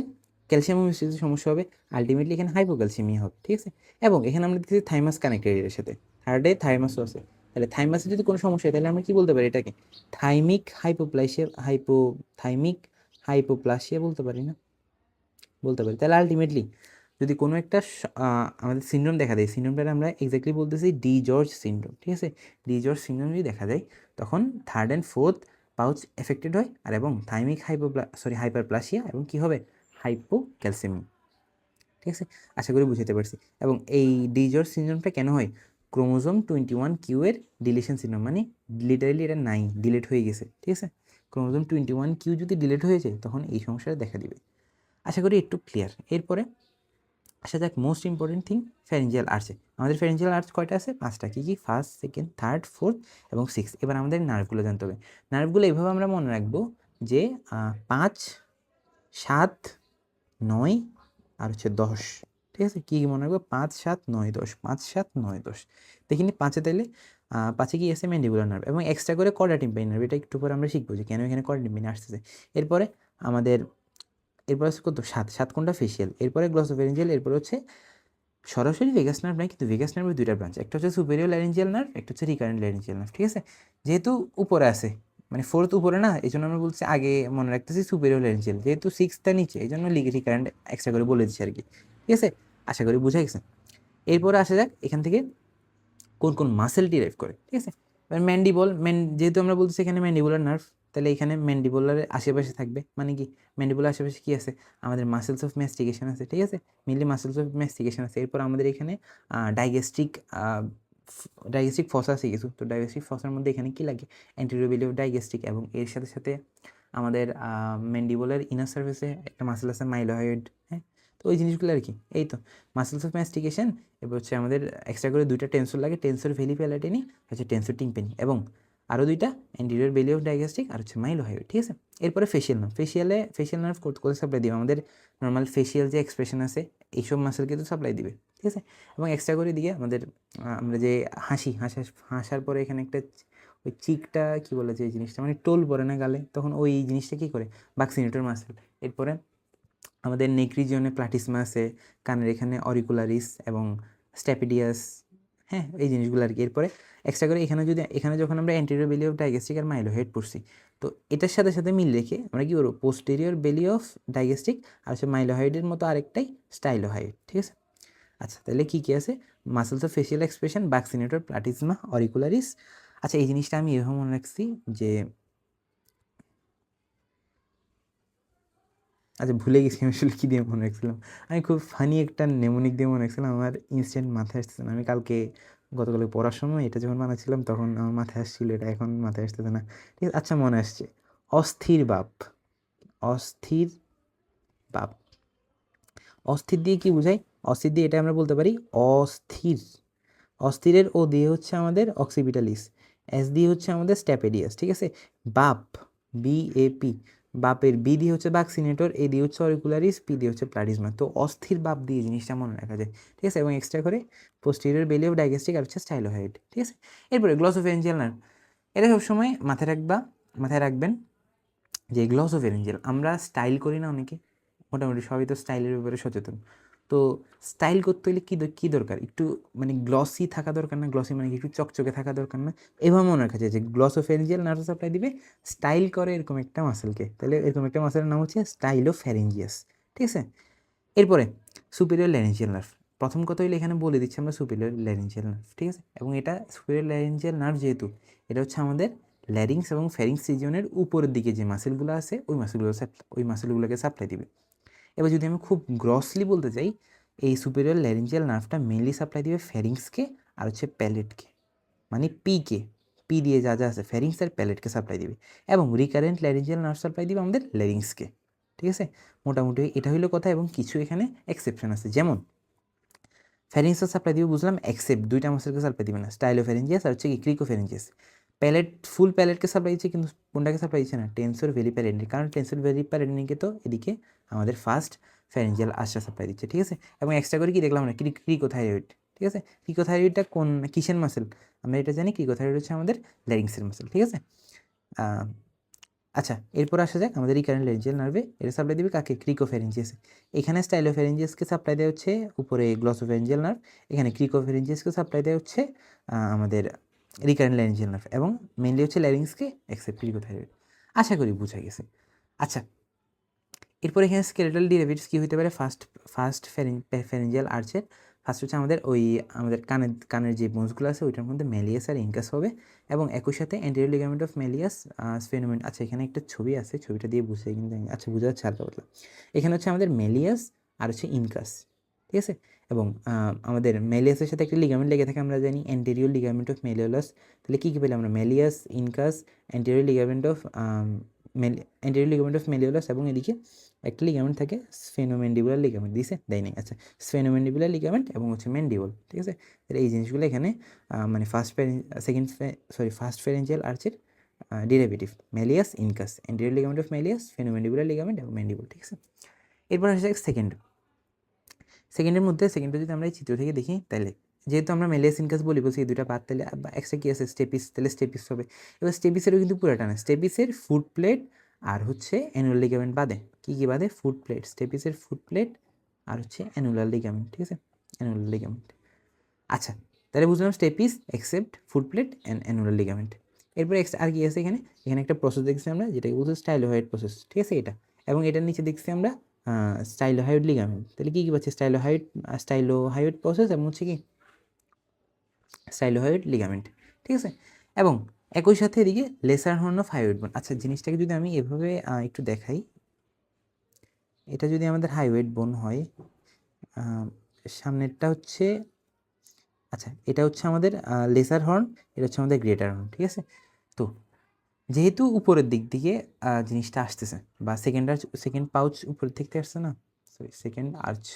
ক্যালসিয়াম হোমিওস্টেসিস সমস্যা হবে, আলটিমেটলি এখানে হাইপোক্যালসিমিয়া হবে, ঠিক আছে? এবং এখানে আমরা দেখতেছি থাইমাস কানেক্টেড এর সাথে, থার্ডে থাইমাসও আছে। তাহলে থাইমাসে যদি কোনো সমস্যা হয় তাহলে আমরা কী বলতে পারি এটাকে, থাইমিক হাইপোপ্লাসিয়া বলতে পারি না, বলতে পারি। তাহলে আলটিমেটলি যদি কোনো একটা আমাদের সিনড্রোম দেখা দেয়, সিনড্রোমটা আমরা এক্স্যাক্টলি বলতেছি ডি জর্জ সিনড্রোম, ঠিক আছে? ডি জর্জ সিনড্রোম যদি দেখা যায় তখন third and fourth pouch affected হয়, আর এবং থাইমিক হাইপারপ্লাসিয়া এবং কী হবে, হাইপোক্যালসেমি, ঠিক আছে? আশা করি বুঝতে পারছি। এবং এই ডি জর্জ সিনড্রোমটা কেন হয়, ক্রোমোজোম 21q এর ডিলিশন সিনড্রোম, মানে লিটারালি এটা নাই, ডিলিট হয়ে গেছে, ঠিক আছে? ক্রোমোজোম 21q যদি ডিলিট হয়ে যায় তখন এই সমস্যাটা দেখা দিবে। আশা করি একটু ক্লিয়ার। এরপরে আসা যাক মোস্ট ইম্পর্টেন্ট থিং, ফ্যারিঞ্জিয়াল আর্চে। আমাদের ফ্যারিঞ্জিয়াল আর্চ কয়টা আছে, 5টা। কী কী, ফার্স্ট, সেকেন্ড, থার্ড, ফোর্থ এবং সিক্স। এবার আমাদের নার্ভগুলো জানতে হবে। নার্ভগুলো এইভাবে আমরা মনে রাখবো যে 5, 7, 9 আর হচ্ছে 10, ঠিক আছে? কী কী মনে রাখবো, 5, 7, 9, 10, 5, 7, 9, 10। দেখিনি 5-এ তাইলে 5-এ কি আছে, ম্যান্ডিবুলার নার্ভ, এবং এক্সট্রা করে কর্ডা টিম্পানি নার্ভ। এটা একটু পরে আমরা শিখবো যে কেন এখানে কর্ডা টিম্পানি আসতেছে। এরপরে আমাদের এরপর হচ্ছে কত, 7 কোনটা, ফেশিয়াল। এরপরে গ্লসোফেরিঞ্জিয়াল। এরপর হচ্ছে সরাসরি ভেগাস নার্ভ নাই, কিন্তু ভেগাস নার্ভের দুইটা ব্রাঞ্চ, একটা হচ্ছে সুপেরিয়র ল্যারিঞ্জিয়াল নার্ভ, একটা হচ্ছে রিকারেন্ট ল্যারিঞ্জিয়াল নার্ভ, ঠিক আছে? যেহেতু উপরে আছে, মানে ফোর্থ উপরে না, এই জন্য আমরা বলছি আগে মনে রাখতেছি সুপেরিয়র ল্যারিঞ্জিয়াল, যেহেতু সিক্সটা নিচে এই জন্য রিকারেন্ট এক্সট্রা করে বলে দিচ্ছি আর কি, ঠিক আছে? আশা করি বুঝা গেছে। এরপরে আসা যাক এখান থেকে কোন কোন মাসেল ডিরাইভ করে, ঠিক আছে? এবার যেহেতু আমরা বলতেছি এখানে ম্যান্ডিবুলার নার্ভ, তাহলে এখানে ম্যান্ডিবুলারের আশেপাশে থাকবে, মানে কি ম্যান্ডিবুলার আশেপাশে কী আছে, আমাদের মাসেলস অফ ম্যাস্টিকেশন আছে, ঠিক আছে? মেনলি মাসেলস অফ ম্যাস্টিকেশন আছে। এরপর আমাদের এখানে ডাইগেস্টিক ফসা আছে কিছু, তো ডাইগেস্টিক ফসার মধ্যে এখানে কী লাগে, অ্যান্টেরিয়র বেলি অফ ডাইগেস্টিক, এবং এর সাথে সাথে আমাদের ম্যান্ডিবুলার ইনার সার্ফেসে একটা মাসেল আছে মাইলোহয়েড, হ্যাঁ? তো ওই জিনিসগুলো আর কি, এই তো মাসেলস অফ ম্যাস্টিকেশন। এবার হচ্ছে আমাদের এক্সট্রা করে দুইটা টেন্সর লাগে, টেন্সর ভেলি প্যালাটিনি হচ্ছে টেন্সর টিম্পানি, এবং আরও দুইটা অ্যান্টেরিয়র বেলি অফ ডায়াগ্যাস্ট্রিক আর হচ্ছে মাইলোহাইড, ঠিক আছে। এরপরে ফেশিয়াল নার্ভ, ফেশিয়াল নার্ভ কোথায় সাপ্লাই দিবে, আমাদের নর্মাল ফেশিয়াল যে এক্সপ্রেশন আছে এইসব মাসেলকে তো সাপ্লাই দিবে, ঠিক আছে। এবং এক্সট্রা করে দিকে আমাদের আমরা যে হাসার পরে এখানে একটা ওই চিকটা কী বলে যে এই জিনিসটা মানে টোল পরে না গালে, তখন ওই জিনিসটা কী করে বাক্সিনেটর মাসেল। এরপরে আমাদের নেক রিজিয়নে প্লাটিসমা আছে, কানের এখানে অরিকুলারিস এবং স্ট্যাপিডিয়াস, হ্যাঁ এই জিনিসগুলো আর কি। এরপরে এক্সট্রা করে এখানে যখন আমরা অ্যান্টেরিয়র বেলি অফ ডায়াগ্যাস্ট্রিক আর মাইলোহেড পড়ছি, তো এটার সাথে সাথে মিল রেখে আমরা কী করবো, পোস্টেরিয়র বেলি অফ ডায়াগ্যাস্ট্রিক আর হচ্ছে মাইলোহাইডের মতো আরেকটাই স্টাইলোহাইড, ঠিক আছে। আচ্ছা তাহলে কী কী আছে, muscles of facial expression, বাক্সিনেটর, platysma, অরিকুলারিস। আচ্ছা এই জিনিসটা আমি এভাবে মনে রাখছি যে, আচ্ছা ভুলে গেছি আমি আসলে কী দিয়ে মনে রাখছিলাম, আমি খুব ফানি একটা নেমোনিক দিয়ে মনে রাখছিলাম, আমার ইনস্ট্যান্ট মাথায় আসতেছে না। আমি গতকালকে পড়ার সময় এটা যখন বানাচ্ছিলাম তখন আমার মাথায় আসছিল, এটা এখন মাথায় আসতেছে না, ঠিক আছে। আচ্ছা মনে আসছে, অস্থির বাপ, অস্থির বাপ, অস্থির দিয়ে কি বোঝায়, অস্থির দিয়ে এটা আমরা বলতে পারি অস্থির, অস্থিরের ও দিয়ে হচ্ছে আমাদের অক্সিপিটালিস, এস দিয়ে হচ্ছে আমাদের স্ট্যাপেডিয়াস, ঠিক আছে। বাপ, BAP, বাপের বি দিয়ে হচ্ছে বাক্সিনেটর, এ দিয়ে হচ্ছে অরিকুলারিস, পি দিয়ে হচ্ছে প্লাটিসমা। তো অস্থির বাপ দিয়ে জিনিসটা মনে রাখা যায়, ঠিক আছে। এবং এক্সট্রা করে পোস্টেরিয়র বেলি অফ ডায়াগ্যাস্ট্রিক আর হচ্ছে স্টাইলোহাইড, ঠিক আছে। এরপরে গ্লসোফেরিঞ্জিয়াল নার্ভ, এটা সবসময় মাথায় রাখবেন যে গ্লসোফেরিঞ্জিয়াল, আমরা স্টাইল করি না অনেকে, মোটামুটি সবাই তো স্টাইলের ব্যাপারে সচেতন। তো স্টাইল করতে হলে কী দরকার, একটু মানে গ্লসি থাকা দরকার না, গ্লসি মানে একটু চকচকে থাকা দরকার না, এভাবে মনে রাখা যায় যে গ্লসোফেরিঞ্জিয়াল নার্ভ সাপ্লাই দিবে স্টাইল করে এরকম একটা মাসেলকে, তাহলে এরকম একটা মাসেলের নাম হচ্ছে স্টাইলোফ্যারিঞ্জিয়াস, ঠিক আছে। এরপরে সুপিরিয়র ল্যারিঞ্জিয়াল নার্ভ, প্রথম কথা হইলে এখানে বলে দিচ্ছি আমরা সুপিরিয়র ল্যারিঞ্জিয়াল নার্ভ, ঠিক আছে। এবং এটা সুপিরিয়র ল্যারিঞ্জিয়াল নার্ভ যেহেতু এটা হচ্ছে আমাদের ল্যারিংস এবং ফ্যারিংস রিজিয়নের উপরের দিকে যে মাসেলগুলো আছে ওই মাসেলগুলোকে সাপ্লাই দিবে। এবার যদি আমি খুব গ্রসলি বলতে চাই, এই সুপিরিয়র ল্যারিঞ্জিয়াল নার্ভটা মেনলি সাপ্লাই দিবে ফ্যারিংসকে আর হচ্ছে প্যালেটকে, মানে পি দিয়ে যা যা আছে ফ্যারিংস আর প্যালেটকে সাপ্লাই দিবে, এবং রিকারেন্ট ল্যারিঞ্জিয়াল নার্ভ সাপ্লাই দিবে আমাদের ল্যারিংসকে, ঠিক আছে। মোটামুটি এটা হইলো কথা, এবং কিছু এখানে এক্সেপশন আছে, যেমন ফ্যারিংসের সাপ্লাই দিবে বুঝলাম, এক্সেপ্ট দুইটা মাসেলকে সাপ্লাই দিবে না, স্টাইলোফ্যারিঞ্জিয়াস আর হচ্ছে কি ক্রিকোফ্যারিঞ্জিয়াস। প্যালেট ফুল প্যালেটকে সাপ্লাই দিচ্ছে, কিন্তু কোনটাকে সাপ্লাই দিচ্ছে না, টেন্সর ভেরিপ্যারেন্ডি, কারণ টেন্সর ভেরিপ্যারেন্ডিকে তো এদিকে আমাদের ফার্স্ট ফ্যারিঞ্জিয়াল আশা সাপ্লাই দিচ্ছে, ঠিক আছে। এবং এক্সট্রা করে কি দেখলাম না, ক্রিকোথাইরয়েড, ঠিক আছে। ক্রিকোথাইরয়েডটা কিসের মাসেল, আমরা এটা জানি, ক্রিকোথাইরয়েড হচ্ছে আমাদের ল্যারিংসের মাসেল, ঠিক আছে। আচ্ছা এরপর আসা যাক আমাদের রিকারেন্ট ল্যারিঞ্জিয়াল নার্ভে, এটা সাপ্লাই দিবে কাকে, ক্রিকোফ্যারিঞ্জিয়াসে। এখানে স্টাইলোফ্যারিঞ্জিয়াসকে সাপ্লাই দেওয়া হচ্ছে উপরে গ্লসোফ্যারিঞ্জিয়াল নার্ভ, এখানে ক্রিকোফ্যারিঞ্জিয়াসকে সাপ্লাই দেওয়া হচ্ছে আমাদের রিকারেন্ট ল্যারিঞ্জিয়াল নার্ভ, এবং মেনলি হচ্ছে ল্যারিংসকে এক্সেপ্ট ক্রিকোথাইরয়েড। আশা করি বুঝা গেছে। আচ্ছা এরপর এখানে স্কেলেটাল ডেরিভেটিভস কী হতে পারে, ফার্স্ট ফ্যারিঞ্জিয়াল আর্চের ফার্স্ট হচ্ছে আমাদের কানের যে বোনসগুলো আছে ওইটার মধ্যে মেলিয়াস আর ইনকাস হবে, এবং একই সাথে অ্যান্টেরিয়র লিগামেন্ট অফ মেলিয়াস স্ফেনোমেন্ট। আচ্ছা এখানে একটা ছবি আছে, ছবিটা দিয়ে বুঝে কিন্তু আচ্ছা বোঝা যাচ্ছে হালকা পাতলা। এখানে হচ্ছে আমাদের মেলিয়াস আর হচ্ছে ইনকাস, ঠিক আছে। এবং আমাদের মেলিয়াসের সাথে একটা লিগামেন্ট লেগে থাকে, আমরা জানি অ্যান্টেরিয়র লিগামেন্ট অফ মেলিওলাস। তাহলে কী কী পেলাম আমরা, malleus, incus, anterior ligament of malleolus, এবং এদিকে একটা লিগামেন্ট থাকে স্ফেনোমেন্ডিবুলার লিগামেন্ট, দিছে দেয় নাই, আচ্ছা স্ফেনোমেন্ডিবুলার লিগামেন্ট এবং হচ্ছে ম্যান্ডিবল, ঠিক আছে। তাহলে এই জিনিসগুলো এখানে মানে ফার্স্ট ফ্যারেঞ্জিয়াল আর্চের derivative, malleus, incus, anterior ligament of malleus, sphenomandibular ligament এবং ম্যান্ডিবল, ঠিক আছে। এরপর আসে সেকেন্ডের মধ্যে সেকেন্ডটা যদি আমরা এই চিত্র থেকে দেখি, তাহলে যেহেতু আমরা মেলিয়াস ইনকাস বলছি এই দুটা বাদ, তাহলে এক্সট্রা কী আছে, স্টেপিস, তাহলে স্টেপিস হবে। এবার স্টেপিসেরও কিন্তু পুরোটা না, স্টেপিসের ফুট প্লেট আর হচ্ছে অ্যানুলার লিগামেন্ট বাদে, কী কী বাদে, ফুট প্লেট, স্টেপিসের ফুট প্লেট আর হচ্ছে অ্যানুলার লিগামেন্ট, ঠিক আছে, অ্যানুলার লিগামেন্ট। আচ্ছা তাহলে বুঝলাম stapes except foot plate and annular ligament. এরপরে আর কি আছে এখানে, একটা প্রসেস দেখছি আমরা যেটাকে বলছি স্টাইলোহাইড প্রসেস, ঠিক আছে এটা, এবং এটার নিচে দেখছি আমরা স্টাইলোহাইড লিগামেন্ট। তাহলে কী কী পাচ্ছি, স্টাইলোহাইড প্রসেস এবং হচ্ছে কি স্টাইলোহাইড লিগামেন্ট, ঠিক আছে। এবং একই সাথে এদিকে লেসার হর্ন অফ হাইওয়েড বোন। আচ্ছা জিনিসটাকে যদি আমি এভাবে একটু দেখাই, এটা যদি আমাদের হাইওয়েড বোন হয়, সামনেরটা হচ্ছে, আচ্ছা এটা হচ্ছে আমাদের লেসার হর্ন, এটা হচ্ছে আমাদের গ্রেটার হর্ন, ঠিক আছে। তো যেহেতু উপরের দিক থেকে জিনিসটা আসতেছে, বা সেকেন্ড পাউচ উপরের দিক থেকে আসছে না, সরি সেকেন্ড আর্চ,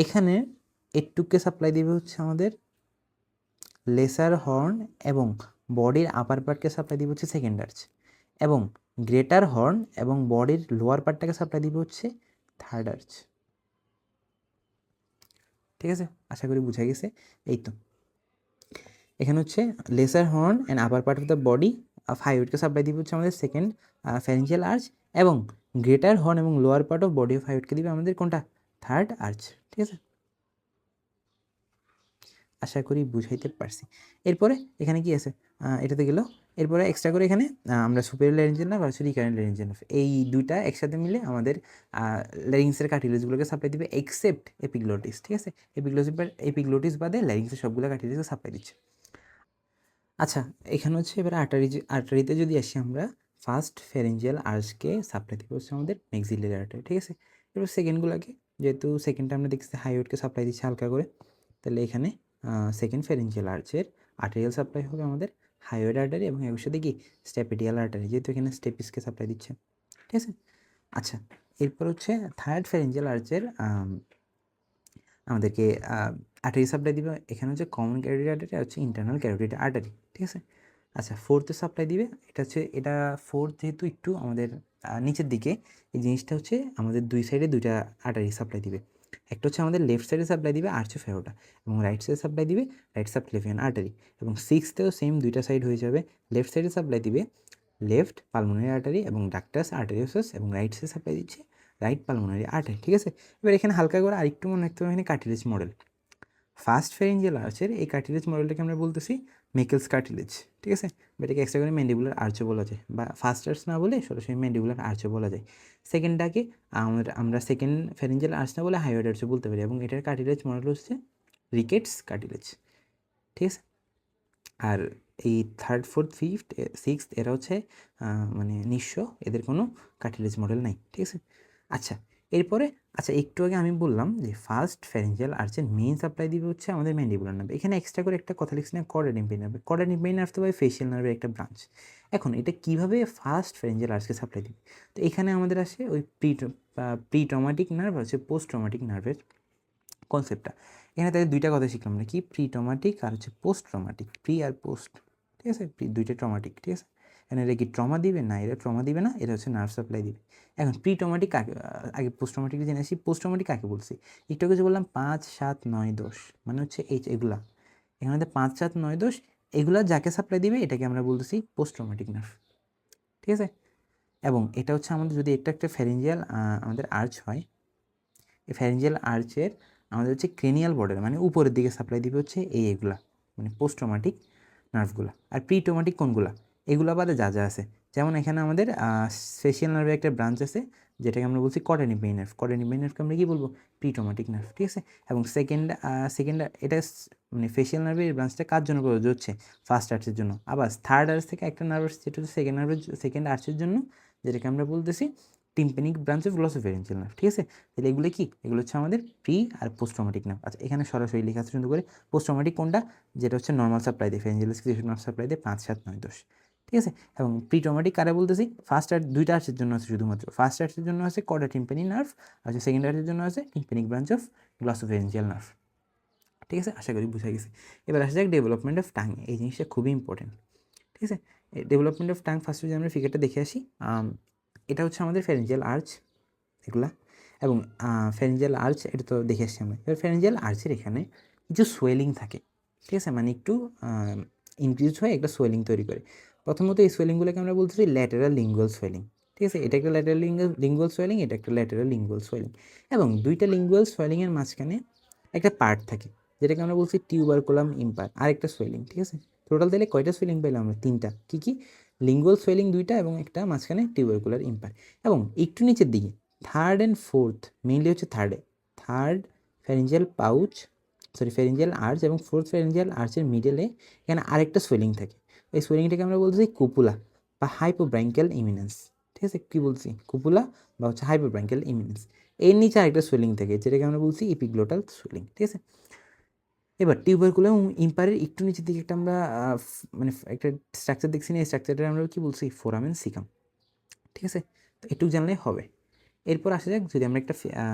এখানে এটুককে সাপ্লাই দিবে হচ্ছে আমাদের লেসার হর্ন এবং বডির আপার পার্টকে সাপ্লাই দিবে হচ্ছে সেকেন্ড আর্চ, এবং গ্রেটার হর্ন এবং বডির লোয়ার পার্টটাকে সাপ্লাই দিবে হচ্ছে থার্ড আর্চ। ঠিক আছে, আশা করি বুঝা গেছে। এই তো এখানে হচ্ছে lesser horn and upper part of the body of হাইওয়েডকে সাপ্লাই দিবে হচ্ছে আমাদের সেকেন্ড ফ্যারেঞ্জিয়াল আর্চ, এবং গ্রেটার হর্ন এবং lower part of body of হাইওয়েডকে দিবে আমাদের কোনটা, থার্ড আর্চ। ঠিক আছে, আশা করি বুঝাইতে পারছি। এরপরে এখানে কি আছে, এটাতে গেল। এরপরে এক্সট্রা করে এখানে আমরা সুপেরিয়র ল্যারিঞ্জিয়াল নার্ভ আর রিকারেন্ট ল্যারিঞ্জিয়াল নার্ভ, এই দুইটা একসাথে মিলে আমাদের ল্যারিংসের কার্টিলেজগুলোকে সাপ্লাই দিবে এক্সেপ্ট এপিগ্লোটিস। ঠিক আছে, এপিগ্লোটিস বাদে ল্যারিংসের সবগুলো কার্টিলেজকে সাপ্লাই দিচ্ছে। আচ্ছা, এখানে হচ্ছে এবার আর্টারিতে যদি আসি আমরা, ফার্স্ট ফ্যারেঞ্জিয়াল আর্চকে সাপ্লাই দিবে হচ্ছে আমাদের ম্যাক্সিলারি আর্টারি। ঠিক আছে, এবার সেকেন্ডগুলোকে, যেহেতু সেকেন্ডটা আমরা দেখছি হাইওয়েডকে সাপ্লাই দিচ্ছে হালকা করে, তাহলে এখানে সেকেন্ড ফ্যারেঞ্জিয়াল আর্চের আর্টারিয়াল সাপ্লাই হবে আমাদের হাইওয়েড আর্টারি, এবং এর সাথে কি স্টেপিডিয়াল আর্টারি, যেহেতু এখানে স্টেপিসকে সাপ্লাই দিচ্ছে। ঠিক আছে, আচ্ছা এরপর হচ্ছে থার্ড ফ্যারেঞ্জিয়াল আর্চের আমাদেরকে আর্টারি সাপ্লাই দিবে। এখানে হচ্ছে কমন ক্যারোটিড আর্টারি আর হচ্ছে ইন্টারনাল ক্যারোটিড আর্টারি। ঠিক আছে, আচ্ছা ফোর্থে সাপ্লাই দিবে, এটা ফোর্থ যেহেতু একটু আমাদের নিচের দিকে, এই জিনিসটা হচ্ছে আমাদের দুই সাইডে দুইটা আর্টারি সাপ্লাই দিবে। একটা হচ্ছে আমাদের লেফট সাইডে সাপ্লাই দিবে আর্চ অফ অ্যারোটা, এবং রাইট সাইডে সাপ্লাই দিবে রাইট সাবক্লেভিয়ান আর্টারি, এবং সিক্সথেও সেম দুইটা সাইড হয়ে যাবে। লেফট সাইডে সাপ্লাই দিবে লেফট পালমোনারি আর্টারি এবং ডাক্টাস আর্টারিওসাস, এবং রাইট সাইডে সাপ্লাই দিচ্ছে রাইট পালমোনারি আর্টারি। ঠিক আছে, এবার এখানে হালকা করে আরেকটু মনে রাখতে হবে, এখানে কার্টিলেজ মডেল। ফার্স্ট ফ্যারেঞ্জিয়াল আর্চের এই কার্টিলেজ মডেলটাকে আমরা বলতেছি মেকেলস কার্টিলেজ। ঠিক আছে, এটাকে এক্সট্রা করে ম্যান্ডিবুলার আর্চও বলা যায়, বা ফার্স্ট আর্চ না বলে সরাসরি ম্যান্ডিবুলার আর্চও বলা যায়। সেকেন্ডটাকে আমরা সেকেন্ড ফ্যারেঞ্জিয়াল আর্চ না বলে হাইওয়েড আর্চও বলতে পারি, এবং এটার কার্টিলেজ মডেল হচ্ছে রিকেটস কার্টিলেজ। ঠিক আছে, আর এই থার্ড ফোর্থ ফিফথ সিক্সথ এরা হচ্ছে মানে নিঃস্ব, এদের কোনো কার্টিলেজ মডেল নাই। ঠিক আছে, আচ্ছা এরপরে, আচ্ছা একটু আগে আমি বললাম যে ফার্স্ট ফ্যারেঞ্জিয়াল আর্চের মেইন সাপ্লাই দিবে হচ্ছে আমাদের ম্যান্ডিবুলার নার্ভ। এখানে এক্সট্রা করে একটা কথা লিখছি না, কর্ডা ডিম্পেনি নার্ভ। কর্ডা ডিম্পেনি নার্ভ তো ভাই ফেশিয়াল নার্ভের একটা ব্রাঞ্চ। এখন এটা কীভাবে ফার্স্ট ফ্যারেঞ্জিয়াল আর্চকে সাপ্লাই দিবে, তো এখানে আমাদের আসে ওই প্রি ট্রমাটিক নার্ভ হচ্ছে পোস্ট ট্রমাটিক নার্ভের কনসেপ্টটা। এখানে তাদের দুইটা কথা শিখলাম নাকি, প্রি ট্রমাটিক আর হচ্ছে পোস্ট ট্রমাটিক, প্রি আর পোস্ট। ঠিক আছে, দুইটা ট্রমাটিক। ঠিক আছে, এখানে এরা কি ট্রমা দিবে না, এরা ট্রমা দিবে না, এটা হচ্ছে নার্ভ সাপ্লাই দিবে। এখন প্রি ট্রমাটিক কাকে, আগে পোস্ট ট্রমাটিক জেনে আসি। পোস্ট ট্রমাটিক কাকে বলছি, একটু কিছু বললাম 5, 7, 9, 10, মানে হচ্ছে এগুলা, এখানে 5, 7, 9, 10 এগুলা যাকে সাপ্লাই দিবে এটাকে আমরা বলতেছি পোস্ট ট্রমাটিক নার্ভ। ঠিক আছে, এবং এটা হচ্ছে আমাদের যদি একটা ফ্যারেঞ্জিয়াল আমাদের আর্চ হয়, এই ফ্যারেঞ্জিয়াল আর্চের আমাদের হচ্ছে ক্রেনিয়াল বর্ডার মানে উপরের দিকে সাপ্লাই দিবে হচ্ছে এগুলা, মানে পোস্ট ট্রমাটিক নার্ভগুলা। আর প্রি ট্রমাটিক কোনগুলা, এগুলা বাদে যা যা আছে, যেমন এখানে আমাদের ফেশিয়াল নার্ভের একটা ব্রাঞ্চ আছে যেটাকে আমরা বলছি কর্ডেনিপেইন নার্ভ। কর্ডেনিপেইন নার্ভকে আমরা কী বলবো, প্রি ট্রমাটিক নার্ভ। ঠিক আছে, এবং সেকেন্ড এটা মানে ফেশিয়াল নার্ভের ব্রাঞ্চটা কার জন্য প্রযোজ্য হচ্ছে, ফার্স্ট আর্চের জন্য। আবার থার্ড আর্চ থেকে একটা নার্ভ আসছে যেটা হচ্ছে সেকেন্ড আর্চের জন্য, যেটাকে আমরা বলতেছি টিম্পেনিক ব্রাঞ্চ অফ গ্লসোফেরেঞ্জিয়াল নার্ভ। ঠিক আছে, তাহলে এগুলো কি, এগুলো হচ্ছে আমাদের প্রি আর পোস্ট ট্রমাটিক নার্ভ। আচ্ছা এখানে সরাসরি লেখা আছে সুন্দর করে, পোস্ট ট্রমাটিক কোনটা, যেটা হচ্ছে নর্মাল সাপ্লাই দেয়, ফ্যারেঞ্জিয়াল এক্সক্রিশন নার্ভ সাপ্লাই দেয় 5, 7, 9, 10। ঠিক আছে, এবং প্রি ট্রমাটিক কারে বলতেছি, ফার্স্ট আর দুইটা আর্চের জন্য আছে শুধুমাত্র, ফার্স্ট আর্চের জন্য আছে কর্ডা টিম্পেনি নার্ভ, আর সেকেন্ড আর্চের জন্য আছে টিম্পেনিক ব্রাঞ্চ অফ গ্লসোফেরেঞ্জিয়াল নার্ভ। ঠিক আছে, আশা করি বুঝা গেছে। এবার আসা যাক ডেভেলপমেন্ট অফ টাং, এই জিনিসটা খুবই ইম্পর্টেন্ট। ঠিক আছে, ডেভেলপমেন্ট অফ টাং ফার্স্ট যদি আমরা ফিগারটা দেখে আসি, এটা হচ্ছে আমাদের ফ্যারেঞ্জিয়াল আর্চ এগুলা, এবং ফ্যারেঞ্জিয়াল আর্চ এটা তো দেখে আসছি আমরা। এবার ফ্যারেঞ্জিয়াল আর্চের এখানে কিছু সোয়েলিং থাকে। ঠিক আছে, মানে একটু ইনক্রিজ হয়ে একটা সোয়েলিং তৈরি করে। প্রথমত এই সোয়েলিংগুলোকে আমরা বলতেছি ল্যাটেরাল লিঙ্গুয়াল সোয়েলিং। ঠিক আছে, এটা একটা ল্যাটেরাল লিঙ্গুয়াল সোয়েলিং, এটা একটা ল্যাটেরাল লিঙ্গুয়াল সোয়েলিং, এবং দুইটা লিঙ্গুয়াল সোয়েলিংয়ের মাঝখানে একটা পার্ট থাকে যেটাকে আমরা বলছি টিউবারকুলাম ইম্পার, আরেকটা সোয়েলিং। ঠিক আছে, টোটাল তাহলে কয়টা সোয়েলিং পাইলাম আমরা, 3টা। কী কী, লিঙ্গুয়াল সোয়েলিং 2টা এবং একটা মাঝখানে টিউবারকুলার ইম্পার। এবং একটু নিচের দিকে থার্ড অ্যান্ড ফোর্থ, মেইনলি হচ্ছে থার্ড ফ্যারেঞ্জিয়াল ফ্যারেঞ্জিয়াল আর্চ এবং ফোর্থ ফ্যারেঞ্জিয়াল আর্চের মিডলে এখানে আরেকটা সোয়েলিং থাকে। এই সোয়েলিংটাকে আমরা বলতেছি কুপুলা বা হাইপোব্রাঙ্কিয়াল ইমিনেন্স। ঠিক আছে, কী বলছি, কুপুলা বা হচ্ছে হাইপোব্রাঙ্কিয়াল ইমিনেন্স। এর নিচে আরেকটা সোয়েলিং থাকে যেটাকে আমরা বলছি ইপিগ্লোটাল সোয়েলিং। ঠিক আছে, এবার টিউবারকুলাম এবং ইম্পারের একটু নিচের দিকে একটা আমরা মানে একটা স্ট্রাকচার দেখছি না, এই স্ট্রাকচারটা আমরা কী বলছি, ফোরামেন সিকাম। ঠিক আছে, তো এটুকু জানলে হবে। এরপর আসা যাক যদি আমরা একটা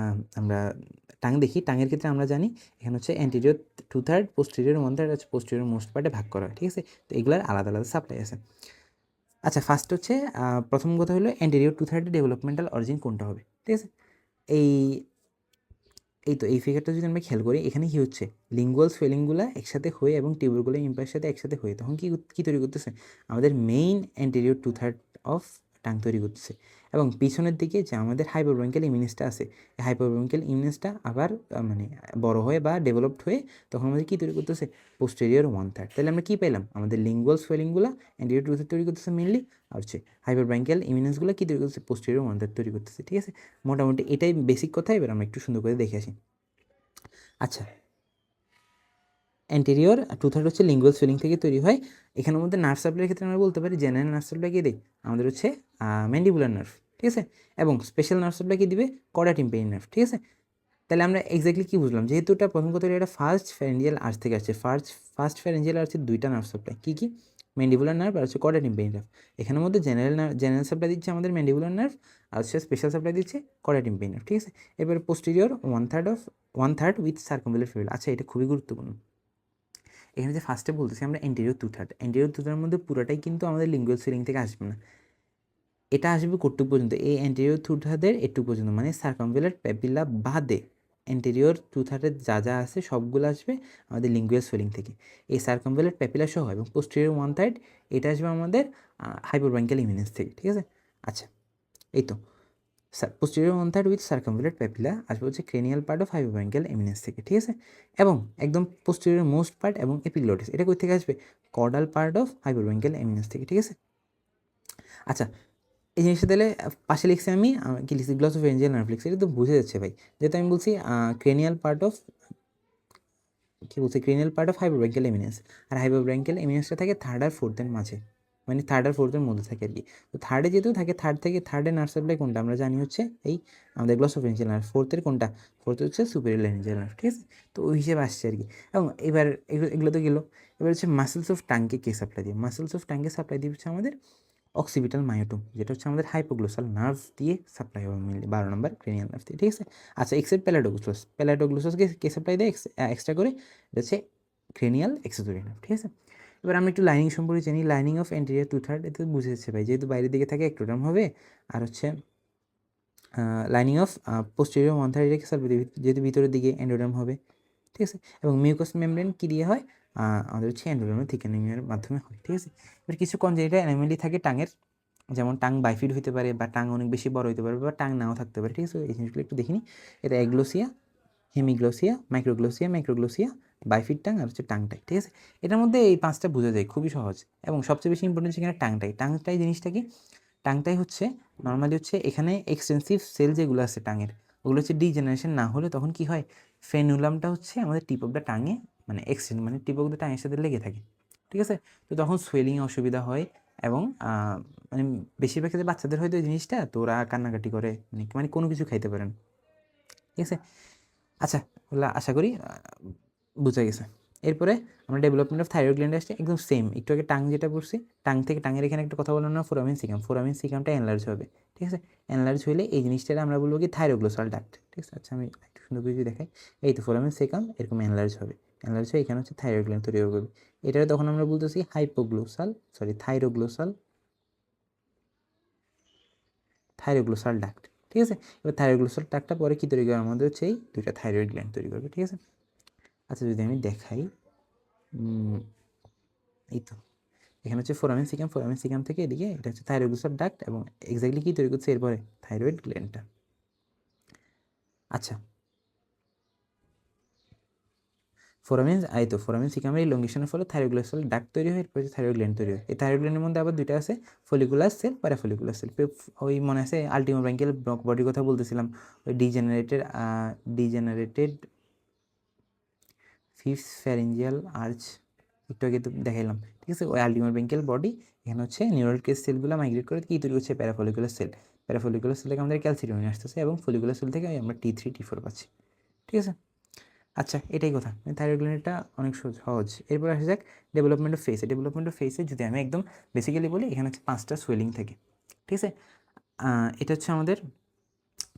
আমরা টাং দেখি, টাঙের ক্ষেত্রে আমরা জানি এখানে হচ্ছে অ্যান্টেরিয়র 2/3, পোস্টেরিয়র 1/3 হচ্ছে পোস্টেরিয়র মোস্ট পার্টে ভাগ করা হয়, ঠিক আছে। তো এগুলোর আলাদা আলাদা সাপ্লাই আছে। আচ্ছা, ফার্স্ট হচ্ছে প্রথম কথা হলো অ্যান্টেরিয়র 2/3 ডেভেলপমেন্টাল অরিজিন কোনটা হবে, ঠিক আছে। এই তো এই ফিগারটা যদি আমরা খেয়াল করি, এখানে কি হচ্ছে, লিঙ্গুয়াল সোয়েলিংগুলো একসাথে হয়ে এবং টিউবরগুলো ইম্পায়ের সাথে একসাথে হয়ে তখন কি তৈরি করতেছে, আমাদের মেইন অ্যান্টেরিয়র 2/3 অফ টাং তৈরি করতেছে। এবং পিছনের দিকে যে আমাদের হাইপোব্রঙ্কিয়াল ইমিউনিসটা আছে, এই হাইপোব্রঙ্কিয়াল ইমিউনিসটা আবার মানে বড় হয়ে বা ডেভেলপড হয়ে তখন আমাদের কী তৈরি করতেছে, পোস্টেরিয়র 1/3। তাহলে আমরা কী পেলাম, আমাদের লিঙ্গুয়াল সোয়েলিংগুলো অ্যান্টেরিয়র 2/3 তৈরি করতেছে মেইনলি, আর হচ্ছে হাইপোব্রঙ্কিয়াল ইমিউনিসগুলো কী তৈরি করতেছে, পোস্টেরিয়র 1/3 তৈরি করতেছে, ঠিক আছে। মোটামুটি এটাই বেসিক কথা। এবার আমরা একটু সুন্দর করে দেখে আসি। আচ্ছা, অ্যান্টেরিয়র 2/3 হচ্ছে লিঙ্গুয়াল সোয়েলিং থেকে তৈরি হয়। এখানের মধ্যে নার্ভ সাপ্লাইয়ের ক্ষেত্রে আমরা বলতে পারি জেনারেল নার্ভ সাপ্লাই কী দেয়, আমাদের হচ্ছে ম্যান্ডিবুলার নার্ভ, ঠিক আছে। এবং স্পেশাল নার্ভ সাপ্লাই কী দিবে, কর্ডা টিম্পানি নার্ভ, ঠিক আছে। তাহলে আমরা এক্স্যাক্টলি কী বুঝলাম, যেহেতু এটা প্রথম কথা এটা ফার্স্ট ফ্যারেঞ্জিয়াল আর্চ থেকে আসছে, ফার্স্ট ফ্যারেঞ্জিয়াল আর্চের দুইটা নার্ভ সাপ্লাই কী ম্যান্ডিবুলার নার্ভ আর হচ্ছে কর্ডা টিম্পানি নার্ভ। এখানের মধ্যে জেনারেল সাপ্লাই দিচ্ছে আমাদের ম্যান্ডিবুলার নার্ভ, আর হচ্ছে স্পেশাল সাপ্লাই দিচ্ছে কর্ডা টিম্পানি নার্ভ, ঠিক আছে। এবার পোস্টেরিয়র 1/3 উইথ সার্কামভেলার ফিউল। আচ্ছা, এটা খুবই গুরুত্বপূর্ণ। এখানে যে ফার্স্টে বলতেছি আমরা অ্যান্টেরিয়র 2/3 মধ্যে পুরোটাই কিন্তু আমাদের লিঙ্গুয়াল সোয়েলিং থেকে আসবে না, এটা আসবে কতটুকু পর্যন্ত, এই অ্যান্টেরিয়র 2/3 একটু পর্যন্ত, মানে সার্কামভেলার প্যাপিলা বাদে অ্যান্টেরিয়র 2/3 যা আছে সবগুলো আসবে আমাদের লিঙ্গুয়াল সোয়েলিং থেকে, এই সার্কামভেলার প্যাপিলা সহ। এবং পোস্টেরিয়র 1/3 এটা আসবে আমাদের হাইপোব্রঙ্কিয়াল ইমিউনিস থেকে, ঠিক আছে। আচ্ছা, এই তো পোস্টেরিয়র 1/3 উইথ সার্কামভেলার প্যাপিলা আসবে হচ্ছে ক্রেনিয়াল পার্ট অফ হাইপোব্রঙ্কিয়াল ইমিউনিস থেকে, ঠিক আছে। এবং একদম পোস্টেরিয়র মোস্ট পার্ট এবং এপিগ্লটিস এটা কই থেকে আসবে, কর্ডাল পার্ট অফ হাইপোব্রঙ্কিয়াল ইমিউনিস থেকে, ঠিক আছে। আচ্ছা, এই জিনিসটা তাহলে পাশে লিখছি আমি কি লিখছি, গ্লসোফেরিঞ্জিয়াল নার্ভ লিখছি, এটা তো বুঝে যাচ্ছে ভাই, যেহেতু আমি বলছি ক্রেনিয়াল পার্ট অফ হাইপোব্রঙ্কিয়াল ইমিউনিস, আর হাইপোব্রঙ্কিয়াল ইমিউনিসটা থাকে 3rd আর 4th এর মাঝে, মানে 3rd আর 4th এর মধ্যে থাকে আর কি। তো 3rd যেহেতু থাকে, 3rd এর নার্ভ সাপ্লাই কোনটা আমরা জানি হচ্ছে এই আমাদের গ্লসোফেরিঞ্জিয়াল নার্ভ, 4th এর কোনটা, 4th হচ্ছে সুপেরিয়র ল্যারিঞ্জিয়াল নার্ভ, ঠিক আছে। তো ওই হিসেবে আসছে আর কি। এবং এবার এগুলো তো গেলো, এবার হচ্ছে মাসেলস অফ টাঙ্কে কে সাপ্লাই দিয়ে, মাসেলস অফ টাঙ্কে সাপ্লাই দিয়ে হচ্ছে আমাদের অক্সিপিটাল মায়োটোম, যেটা হচ্ছে আমাদের হাইপোগ্লোসাল নার্ভ দিয়ে সাপ্লাই হবে মেনলি, 12 নম্বর ক্রেনিয়াল নার্ভ দিয়ে, ঠিক আছে। আচ্ছা, এক্সেপ্ট প্যালাডোগ্লোসাসকে কে সাপ্লাই দেয় এক্সট্রা করে, এটা হচ্ছে ক্রেনিয়াল এক্সেসরি নার্ভ, ঠিক আছে। এবার আমরা একটু লাইনিং সম্পর্কে জানি, লাইনিং অফ অ্যান্টেরিয়র 2/3 এতে বুঝে যাচ্ছে ভাই, যেহেতু বাইরের দিকে থাকে একটোডার্ম হবে, আর হচ্ছে লাইনিং অফ পোস্টেরিয়র 1/3 এটাকে সাপ্লাই দেবে, যেহেতু ভিতরের দিকে এন্ডোডার্ম হবে, ঠিক আছে। এবং মিউকাস মেমব্রেন কী দিয়ে হয়, আমাদের হচ্ছে এন্ডোডার্মের থিকেনিংয়ের মাধ্যমে হয়, ঠিক আছে। এবার কিছু কনজেনিটাল অ্যানোমালি থাকে টাঙের, যেমন টাং বাইফিড হতে পারে, বা টাং অনেক বেশি বড় হতে পারে, বা টাং নাও থাকতে পারে, ঠিক আছে। এই জিনিসগুলো একটু দেখিনি, এটা এগ্লোসিয়া, হেমিগ্লোসিয়া, মাইক্রোগ্লোসিয়া, বাইফিড টাং আর হচ্ছে টাংটাই, ঠিক আছে। এটার মধ্যে এই 5টা বোঝা যায়, খুবই সহজ। এবং সবচেয়ে বেশি ইম্পর্টেন্ট সেখানে টাংটাই জিনিসটা কি, টাংটাই হচ্ছে নর্মালি হচ্ছে এখানে এক্সটেন্সিভ সেল যেগুলো আছে টাঙের, ওগুলো হচ্ছে ডিজেনারেশন না হলে তখন কি হয়, ফেনুলামটা হচ্ছে আমাদের টিপ অফ দ্য টাঙে, মানে এক্সটেন্ড মানে টিপ অফ দ্য টাঙের সাথে লেগে থাকে, ঠিক আছে। তো তখন সোয়েলিং অসুবিধা হয়, এবং মানে বেশিরভাগ ক্ষেত্রে বাচ্চাদের হয়তো এই জিনিসটা, তো ওরা কান্নাকাটি করে, মানে কোনো কিছু খাইতে পারেন, ঠিক আছে। আচ্ছা, ওগুলো আশা করি বোঝা গেছে। এরপরে আমরা ডেভেলপমেন্ট অফ থাইরয়েড গ্ল্যান্ড আসছে, একদম সেম, একটু আগে টাং যেটা পড়ছি, টাঙের এখানে একটা কথা বললাম না, ফোরামিন সিকামটা এনলার্জ হবে, ঠিক আছে। এনলার্জ হইলে এই জিনিসটা আমরা বলবো কি থাইরোগ্লোসাল ডাক্ট, ঠিক আছে। আচ্ছা, আমি একটু সুন্দর করে দেখাই, এই তো ফোরামিন সিকাম এরকম এনলার্জ হবে, এনলার্জ হয়ে এখানে হচ্ছে থাইরয়েড গ্ল্যান্ড তৈরি হবে, এটারে তখন আমরা বলতেছি থাইরোগ্লোসাল ডাক্ট, ঠিক আছে। এবার থাইরোগ্লোসাল ডাক্টটা পরে কী তৈরি করবে, আমাদের হচ্ছে এই দুইটা থাইরয়েড গ্ল্যান্ড তৈরি করবে, ঠিক আছে। আচ্ছা, যদি আমি দেখাই, এই তো এখানে হচ্ছে ফোরামিন সিকাম থেকে এদিকে এটা হচ্ছে থাইরোগ্লোসাল ডাক্ট, এবং এক্স্যাক্টলি কী তৈরি করছে এরপরে, থাইরয়েড গ্ল্যান্ডটা। আচ্ছা, ফোরামিন সিকামের ইলংগেশনের ফলে থাইরোগ্লোসাল ডাক্ট তৈরি হয়, এরপর থাইরয়েড গ্ল্যান্ড তৈরি হয়। এই থাইরয়েড গ্ল্যান্ডের মধ্যে আবার দুইটা আছে, ফলিকুলার সেল, প্যারাফলিকুলার সেল। ওই মনে আছে আলটিমোব্রাঙ্কিয়াল বডির কথা বলতেছিলাম, ওই ডিজেনারেটেড ফিফথ ফ্যারেঞ্জিয়াল আর্চ একটু আগে তো দেখাইলাম, ঠিক আছে। ওই আলটিমোব্রাঙ্কিয়াল বডি, এখানে হচ্ছে নিউরাল কেস সেলগুলো মাইগ্রেট করে কী তৈরি করছে, প্যারাফলিকুলার সেল থেকে আমাদের ক্যালসিট্রিন আসতেছে, এবং ফলিকুলার সেল থেকে আমরা T3 T4 পাচ্ছি, ঠিক আছে। আচ্ছা, এটাই কথা, থাইরয়েড গ্ল্যান্ডটা অনেক সহজ। এরপর আসা যাক ডেভেলপমেন্ট অফ ফেসে যদি আমি একদম বেসিক্যালি বলি, এখানে হচ্ছে 5টা সোয়েলিং থাকে, ঠিক আছে। এটা হচ্ছে আমাদের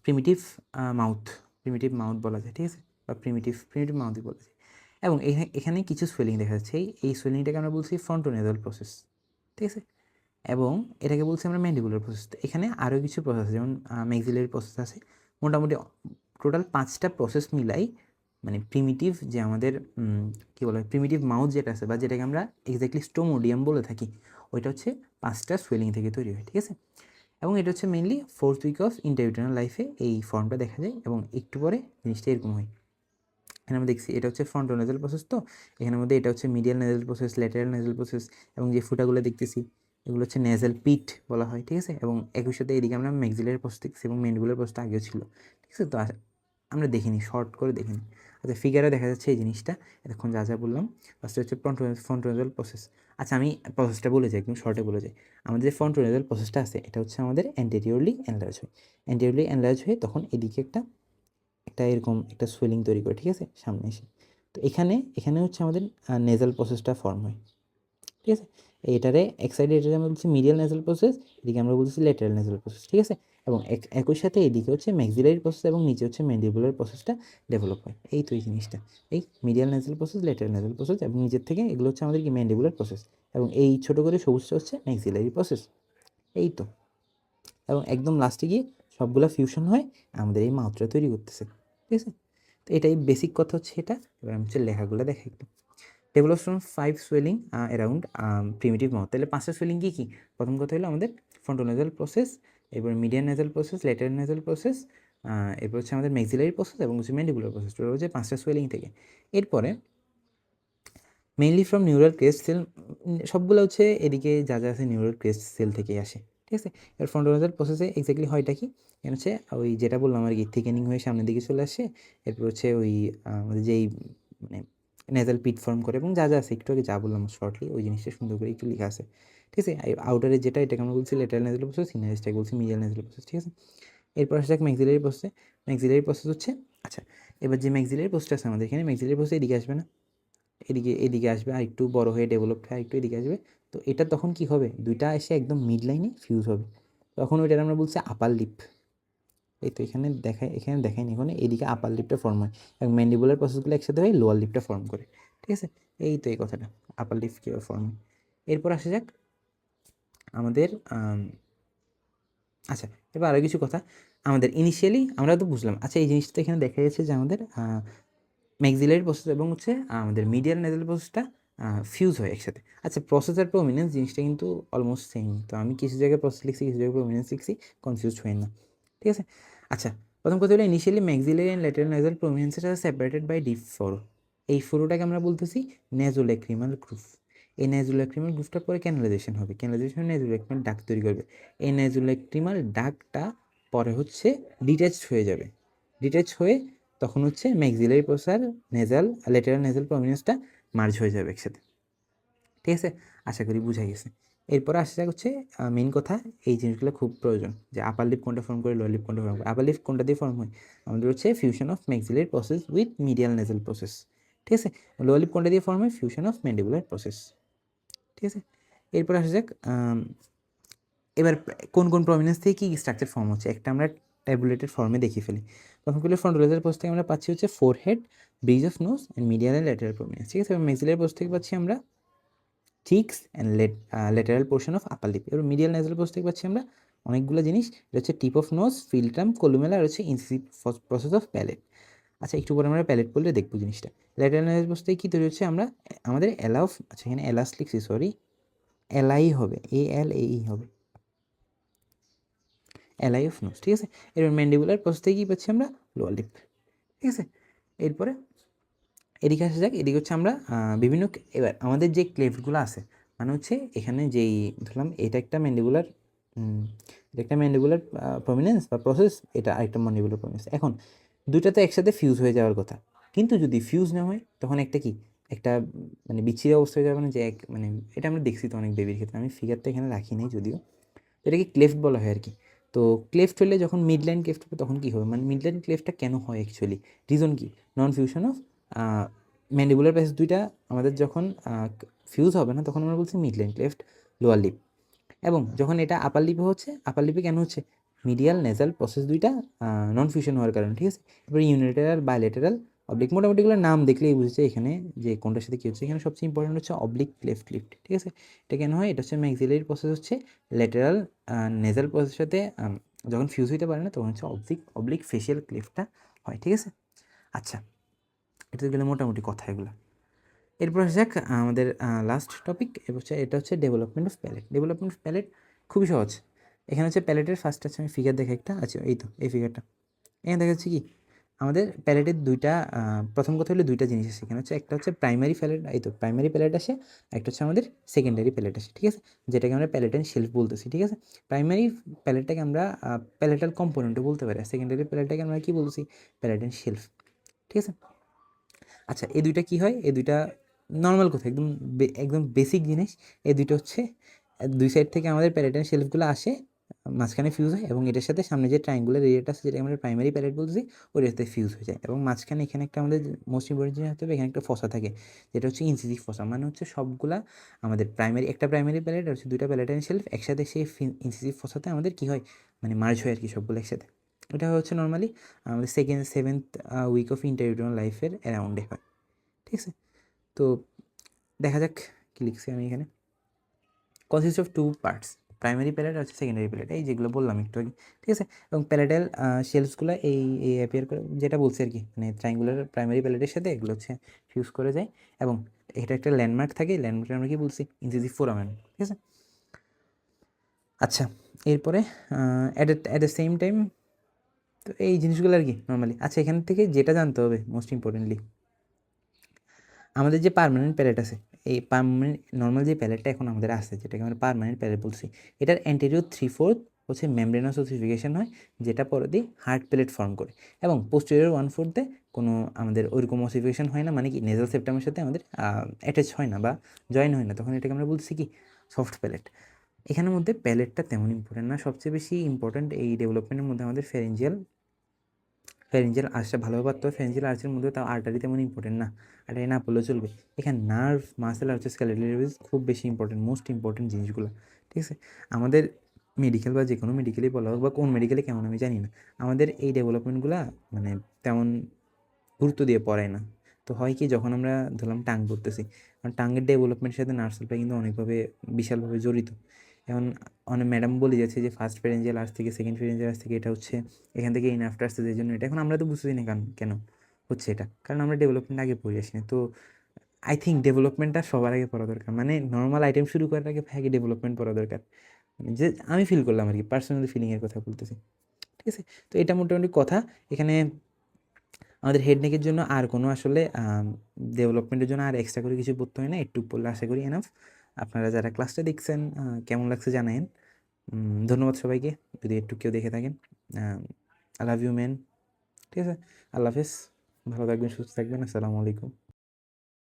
প্রিমিটিভ মাউথ, প্রিমিটিভ মাউথ বলা যায়, ঠিক আছে, বা প্রিমিটিভ মাউথই বলা যায়। এবং এখানে কিছু সোয়েলিং দেখা যাচ্ছে, এই সোয়েলিংটাকে আমরা বলছি ফ্রন্টোনেজাল প্রসেস, ঠিক আছে। এবং এটাকে বলছি আমরা ম্যান্ডিবুলার প্রসেস। এখানে আরও কিছু প্রসেস আছে, যেমন ম্যাক্সিলারি প্রসেস আছে, মোটামুটি টোটাল 5টা প্রসেস মিলাই মানে প্রিমিটিভ যে আমাদের কী বলা হয়, প্রিমিটিভ মাউথ যেটা আছে বা যেটাকে আমরা এক্স্যাক্টলি স্টোমোডিয়াম বলে থাকি, ওইটা হচ্ছে 5টা সোয়েলিং থেকে তৈরি হয়, ঠিক আছে। এবং এটা হচ্ছে মেইনলি 4th উইক অফ ইন্টারইউটেরাল লাইফে এই ফর্মটা দেখা যায়, এবং একটু পরে জিনিসটা এরকম হয়। এখানে আমরা দেখছি এটা হচ্ছে ফ্রন্টোনেজাল প্রসেস, তো এখানের মধ্যে এটা হচ্ছে medial nasal process, lateral nasal process, এবং যে ফুটাগুলো দেখতেছি এগুলো হচ্ছে নেজাল পিট বলা হয়, ঠিক আছে। এবং একই সাথে এদিকে আমরা ম্যাক্সিলারি প্রসেস দেখছি এবং ম্যান্ডিবুলার প্রসেসটা আগেও ছিল, ঠিক আছে। তো আমরা দেখিনি, শর্ট করে দেখিনি। আচ্ছা, ফিগারে দেখা যাচ্ছে এই জিনিসটা, এতক্ষণ যা যা বললাম। ফার্স্টে হচ্ছে ফ্রন্টোনেজাল প্রসেস। আচ্ছা, আমি প্রসেসটা বলে যাই, একদম শর্টে বলে যাই। আমাদের যে ফ্রন্টোনেজাল প্রসেসটা আছে এটা হচ্ছে আমাদের অ্যান্টেরিয়রলি এনলার্জ হয়, অ্যান্টেরিয়রলি এনলার্জ হয়ে তখন এদিকে একটা এরকম একটা সোয়েলিং তৈরি করে, ঠিক আছে, সামনে এসে। তো এখানে হচ্ছে আমাদের নেজাল প্রসেসটা ফর্ম হয়, ঠিক আছে। এটারে এক সাইডে এটা আমরা বলছি মিডিয়াল নেজাল প্রসেস, এদিকে আমরা বলছি ল্যাটেরাল নেজাল প্রসেস, ঠিক আছে। এবং একই সাথে এদিকে হচ্ছে ম্যাক্সিলারি প্রসেস এবং নিচে হচ্ছে ম্যান্ডিবুলার প্রসেসটা ডেভেলপ হয়। এই তো এই জিনিসটা, এই medial nasal process, lateral nasal process, এবং নিচের থেকে এগুলো হচ্ছে আমাদের কি ম্যান্ডিবুলার প্রসেস, এবং এই ছোটো করে সবুজটা হচ্ছে ম্যাক্সিলারি প্রসেস। এই তো, এবং একদম লাস্টে গিয়ে সবগুলো ফিউশন হয় আমাদের এই মাত্রা তৈরি করতেছে, ঠিক আছে। তো এটাই বেসিক কথা হচ্ছে এটা। এবার আমি হচ্ছে লেখাগুলো দেখাই একটু। Develops from 5 swelling around primitive mouth. তাহলে 5টা সোয়েলিং কী কী? প্রথম কথা হলো আমাদের ফ্রন্টোনেজাল প্রসেস, এরপর medial nasal process, lateral nasal process, এরপর হচ্ছে আমাদের ম্যাক্সিলারি প্রসেস এবং হচ্ছে ম্যান্ডিবুলার প্রসেস। টোটাল হচ্ছে 5টা সোয়েলিং থেকে। এরপরে mainly from neural crest cell, সবগুলো হচ্ছে এদিকে যা যা আছে নিউরাল ক্রেস্ট সেল থেকেই আসে, ঠিক আছে। এর ফ্রন্টোনেজাল প্রসেসে এক্স্যাক্টলি হয়টা কি, এখানে হচ্ছে ওই যেটা বললাম আর কি, থিকেনিং হয়ে সামনের দিকে চলে আসে। এরপর হচ্ছে ওই আমাদের যেই মানে নেজাল পিট ফর্ম করে এবং যা যা আছে একটু আগে যা বললাম শর্টলি, ওই জিনিসটা সুন্দর করে একটু লেখা আছে, ঠিক আছে। আউটারে যেটা, এটাকে আমরা বলছি ল্যাটেরাল নেজাল প্রসেস, ইনারেসটাকে বলছি মিডিয়াল নেজাল প্রসেস, ঠিক আছে। এরপর আসে যাক ম্যাক্সিলারি প্রসেসে। ম্যাক্সিলারি প্রসেস হচ্ছে, আচ্ছা, এবার যে ম্যাক্সিলারি প্রসেসটা আছে আমাদের এখানে, ম্যাক্সিলারি প্রসেস এদিকে আসবে না, এদিকে আসবে, আর একটু বড় হয়ে ডেভেলপ হয়ে একটু এদিকে আসবে। তো এটা তখন কি হবে, দুইটা এসে একদম মিড লাইনে ফিউজ হবে, তখন ওইটার আমরা বলছি আপার লিপ। এই তো এখানে দেখায়নি, এখানে এদিকে আপার লিপটা ফর্ম হয় এবং ম্যান্ডিবুলার প্রসেসগুলো একসাথে হয়ে লোয়ার লিপটা ফর্ম করে, ঠিক আছে। এই তো এই কথাটা, আপার লিপ কীভাবে ফর্ম হয়। এরপর আসা যাক আমাদের আচ্ছা, এবার আরও কিছু কথা। আমাদের ইনিশিয়ালি আমরা তো বুঝলাম, আচ্ছা এই জিনিসটা এখানে দেখা যাচ্ছে যে আমাদের ম্যাক্সিলারি প্রসেস এবং হচ্ছে আমাদের মিডিয়াল নেজাল প্রসেসটা ফিউজ হয় একসাথে। আচ্ছা, প্রসেস আর প্রমিনেন্স জিনিসটা কিন্তু অলমোস্ট সেম। তো আমি কিছু জায়গায় প্রসেস লিখছি, কিছু জায়গায় প্রমিনেন্স লিখছি, কনফিউজ হয় না, ঠিক আছে। আচ্ছা, প্রথম কথা হলো initially maxillary and lateral nasal prominences are separated by deep furrow. এই ফোরোটাকে আমরা বলতেছি নেজোল্যাক্রিমাল গ্রুভ। এই নেজোল্যাক্রিমাল গ্রুভটার পরে ক্যানালাইজেশন হবে, ক্যানালাইজেশন নেজোল্যাক্রিমাল ডাক তৈরি করবে। এই নেজোল্যাক্রিমাল ডাকটা পরে হচ্ছে ডিট্যাচড হয়ে যাবে, ডিট্যাচ হয়ে তখন হচ্ছে ম্যাক্সিলারি প্রসার নেজাল ল্যাটেরাল নেজাল প্রমিনেন্সটা মার্জ হয়ে যাবে একসাথে, ঠিক আছে। আশা করি বুঝা গেছে। এরপর আসা যাক হচ্ছে মেইন কথা, এই জিনিসগুলো খুব প্রয়োজন, যে আপার লিপ কোনটা ফর্ম করে, লোয়ার লিপ কোনটা ফর্ম করে। আপার লিপ কোনটা দিয়ে ফর্ম হয়, আমাদের হচ্ছে fusion of maxillary process with medial nasal process, ঠিক আছে। লোয়ার লিপ কোনটা দিয়ে ফর্ম হয়, ফিউশন অফ ম্যান্ডিবুলার প্রসেস, ঠিক আছে। এরপর আসা যাক এবার কোন কোন প্রমিনেন্স থেকে কী স্ট্রাকচার ফর্ম হচ্ছে, একটা আমরা ট্যাবুলেটেড ফর্মে দেখিয়ে ফেলি। প্রথম করলে ফ্রন্টোলেজার পোস্ট থেকে আমরা পাচ্ছি হচ্ছে forehead, bridge of nose and medial and lateral prominence, ঠিক আছে। এবং ম্যাক্সিলারি পোস্ট থেকে পাচ্ছি আমরা cheeks and lateral portion of upper lip. এবার মিডিয়াল নেজাল পোস্ট থেকে পাচ্ছি আমরা অনেকগুলো জিনিস, এটা হচ্ছে টিপ অফ নোজ, ফিল্ট্রাম, কলুমেলা, আর হচ্ছে ইনসিসিভ প্রসেস অফ প্যালেট। আচ্ছা, একটু পরে আমরা প্যালেট পড়লে দেখবো জিনিসটা। ল্যাটারাল নেজাল পোস্ট থেকে কী তৈরি হচ্ছে, আমরা আমাদের অ্যালাউ, আচ্ছা এখানে অ্যালাস লিখছি, সরি, এলআই হবে, ALAE হবে, এলআই অফ নোজ, ঠিক আছে। এবার ম্যান্ডিবুলার প্রসেস থেকে কী পাচ্ছি আমরা, লোয়ার লিপ, ঠিক আছে। এরপরে এদিকে আসা যাক, এদিকে হচ্ছে আমরা বিভিন্ন, এবার আমাদের যে ক্লেভগুলো আছে, মানে হচ্ছে এখানে যেই ধরলাম এটা একটা ম্যান্ডিবুলার, এটা একটা ম্যান্ডিবুলার প্রমিনেন্স বা প্রসেস, এটা আরেকটা ম্যান্ডিবুলার প্রমিনেন্স। এখন দুইটা তো একসাথে ফিউজ হয়ে যাওয়ার কথা, কিন্তু যদি ফিউজ না হয় তখন একটা কি, একটা মানে বিচ্ছিন্ন অবস্থা হয়ে যাবে না, যে এক মানে এটা আমরা দেখছি তো অনেক বেবির ক্ষেত্রে, আমি ফিগারটা এখানে রাখি নাই যদিও। এটাকে ক্লেফট বলা হয় আর কি। তো ক্লেফট হলে যখন মিড লাইন ক্লেফট হবে তখন কী হবে, মানে মিড লাইন ক্লেফটটা কেন হয় অ্যাকচুয়ালি, রিজন কি, non fusion of mandibular passage দুইটা আমাদের যখন ফিউজ হবে না তখন আমরা বলছি mid line cleft, lower lip. এবং যখন এটা আপার লিপে হচ্ছে, আপার লিপে কেন হচ্ছে, মিডিয়াল নেজাল প্রসেস দুইটা নন ফিউশন হওয়ার কারণে, ঠিক আছে। এবার ইউনিলেটারাল বাইলেটারাল অবলিক, মোটামুটি এগুলো নাম দেখলেই বুঝছে এখানে যে কোনটার সাথে কী হচ্ছে। এখানে সবচেয়ে ইম্পর্টেন্ট হচ্ছে অবলিক ক্লেফট লিফট, ঠিক আছে। এটা কেন হয়? এটা হচ্ছে ম্যাক্সিলারি প্রসেস হচ্ছে ল্যাটেরাল নেজাল প্রসেসের সাথে যখন ফিউজ হইতে পারে না তখন হচ্ছে অবলিক ফেশিয়াল ক্লিফটটা হয়, ঠিক আছে। আচ্ছা, এটা গেলে মোটামুটি কথা এগুলো। এরপর যাক আমাদের লাস্ট টপিক, এটা হচ্ছে development of palate. Development of palate খুবই সহজ। এখানে হচ্ছে প্যালেটের ফার্স্ট আছে, আমি ফিগার দেখে একটা আছে, এই তো এই ফিগারটা। এখানে দেখা যাচ্ছে কি আমাদের প্যালেটের দুইটা প্রথম কথা হলো দুইটা জিনিস আছে এখানে, হচ্ছে একটা হচ্ছে প্রাইমারি প্যালেট, এই তো প্রাইমারি প্যালেট আসে, একটা হচ্ছে আমাদের সেকেন্ডারি প্যালেট আসে, ঠিক আছে, যেটাকে আমরা প্যালেট অ্যান্ড শেলফ বলতেছি, ঠিক আছে। প্রাইমারি প্যালেটটাকে আমরা প্যালেটাল কম্পোনেন্টও বলতে পারি, সেকেন্ডারি প্যালেটটাকে আমরা কি বলছি? প্যালেট অ্যান্ড শেলফ, ঠিক আছে। আচ্ছা, এই দুইটা কী হয়? এই দুইটা নর্মাল কথা, একদম একদম বেসিক জিনিস। এই দুইটা হচ্ছে দুই সাইড থেকে আমাদের প্যালেটের শেলফগুলো আসে, মাঝখানে ফিউজ হয়, এবং এটার সাথে সামনে যে ট্রায়াঙ্গুলার এরিয়াটা আছে, যেটা আমরা প্রাইমারি প্যালেট বলতেছি, ওটার সাথে ফিউজ হয়ে যায়। এবং মাঝখানে এখানে একটা আমাদের মোস্ট ইম্পর্টেন্ট জিনিস হতে হবে, এখানে একটা ফসা থাকে, যেটা হচ্ছে ইনসিসিভ ফসা। মানে হচ্ছে সবগুলা আমাদের একটা প্রাইমারি প্যালেট আর হচ্ছে দুইটা প্যালেটের শেলফ একসাথে, সেই ইনসিসিভ ফসাতে আমাদের কী হয়, মানে মার্জ হয় আর কি, সবগুলো একসাথে। এটা হচ্ছে নর্মালি আমাদের সেভেন্থ উইক অফ ইন্টারইউটেরাল লাইফের অ্যারাউন্ডে হয়, ঠিক আছে। তো দেখা যাক কী লিখছি আমি এখানে। Consist of two parts, primary palate আর হচ্ছে সেকেন্ডারি প্যালেট, এই যেগুলো বললাম একটু আগে, ঠিক আছে। এবং প্যালেটাল শেলসগুলো এই অ্যাপিয়ার করে, যেটা বলছি আর কি, মানে ট্রাইঙ্গুলার প্রাইমারি প্যালেটের সাথে এগুলো হচ্ছে ফিউজ করে যায়, এবং এটা একটা ল্যান্ডমার্ক থাকে, ল্যান্ডমার্কটা আমরা কি বলছি? ইনসিসিভ ফোরামেন, ঠিক আছে। আচ্ছা, এরপরে অ্যাট দ্য সেম টাইম, তো এই জিনিসগুলো আর কি নর্মালি। আচ্ছা, এখান থেকে যেটা জানতে হবে মোস্ট ইম্পর্টেন্টলি, আমাদের যে পার্মানেন্ট প্যালেট আছে, এই পার্মানেন্ট নর্মাল যে প্যালেটটা এখন আমাদের আছে, যেটাকে আমরা পার্মানেন্ট প্যালেট বলছি, এটার অ্যান্টেরিয়র 3/4 হচ্ছে মেমব্রেনাস ওসিফিকেশন হয়, যেটা পরে দিয়ে হার্ড প্যালেট ফর্ম করে, এবং পোস্টেরিয়র 1/4 কোনো আমাদের ওইরকম ওসিফিকেশন হয় না, মানে কি নেজাল সেপ্টামের সাথে আমাদের অ্যাটাচ হয় না বা জয়েন হয় না, তখন এটাকে আমরা বলছি কি সফট প্যালেট। এখানের মধ্যে প্যালেটটা তেমন ইম্পর্টেন্ট না, সবচেয়ে বেশি ইম্পর্টেন্ট এই ডেভেলপমেন্টের মধ্যে আমাদের ফ্যারেঞ্জিয়াল আর্চটা ভালোভাবে পারতে হবে। ফ্যারেঞ্জিয়াল আর্চের মধ্যে তাও আর্টারি তেমন ইম্পর্টেন্ট না, আর্টারি না পড়লেও চলবে। এখানে নার্ভ, মাসেল আর্চেস, স্কেলেটাল খুব বেশি ইম্পর্টেন্ট, মোস্ট ইম্পর্টেন্ট জিনিসগুলো, ঠিক আছে। আমাদের মেডিকেল বা যে কোনো মেডিকেলেই বলা হোক বা কোন মেডিকেলে কেমন আমি জানি না, আমাদের এই ডেভেলপমেন্টগুলো মানে তেমন গুরুত্ব দিয়ে পড়ায় না। তো হয় কি, যখন আমরা ধরলাম টাং পড়তেছি, কারণ টাঙ্গের ডেভেলপমেন্টের সাথে নার্সালটা কিন্তু অনেকভাবে বিশালভাবে জড়িত। এখন অনেক ম্যাডাম বলে যাচ্ছে যে ফার্স্ট ফ্যারেঞ্জিয়াল আর্চ থেকে সেকেন্ড ফ্যারেঞ্জিয়াল আর্চ থেকে এটা হচ্ছে এখান থেকে এই নার্ভটা আসছে, যে জন্য এটা এখন আমরা তো বুঝতেছি না কেন হচ্ছে এটা, কারণ আমরা ডেভেলপমেন্ট আগে পড়ে আসি না। তো আই থিঙ্ক ডেভেলপমেন্টটা সবার আগে পড়া দরকার, মানে নর্মাল আইটেম শুরু করার আগে আগে ডেভেলপমেন্ট পড়া দরকার, যে আমি ফিল করলাম আর কি, পার্সোনালি ফিলিংয়ের কথা বলতেছি, ঠিক আছে। তো এটা মোটামুটি কথা। এখানে আমাদের হেড নেকের জন্য আর কোনো আসলে ডেভেলপমেন্টের জন্য আর এক্সট্রা করে কিছু পড়তে হয় না, একটু পড়লে আশা করি এনাফ। আপনারা যারা ক্লাসটা দেখছেন কেমন লাগছে জানায়েন। ধন্যবাদ সবাইকে, যদি একটু কেউ দেখে থাকেন। আই লাভ ইউ ম্যান, ঠিক আছে। আল্লাহ হাফেজ, ভালো থাকবেন, সুস্থ থাকবেন, আসসালামু আলাইকুম।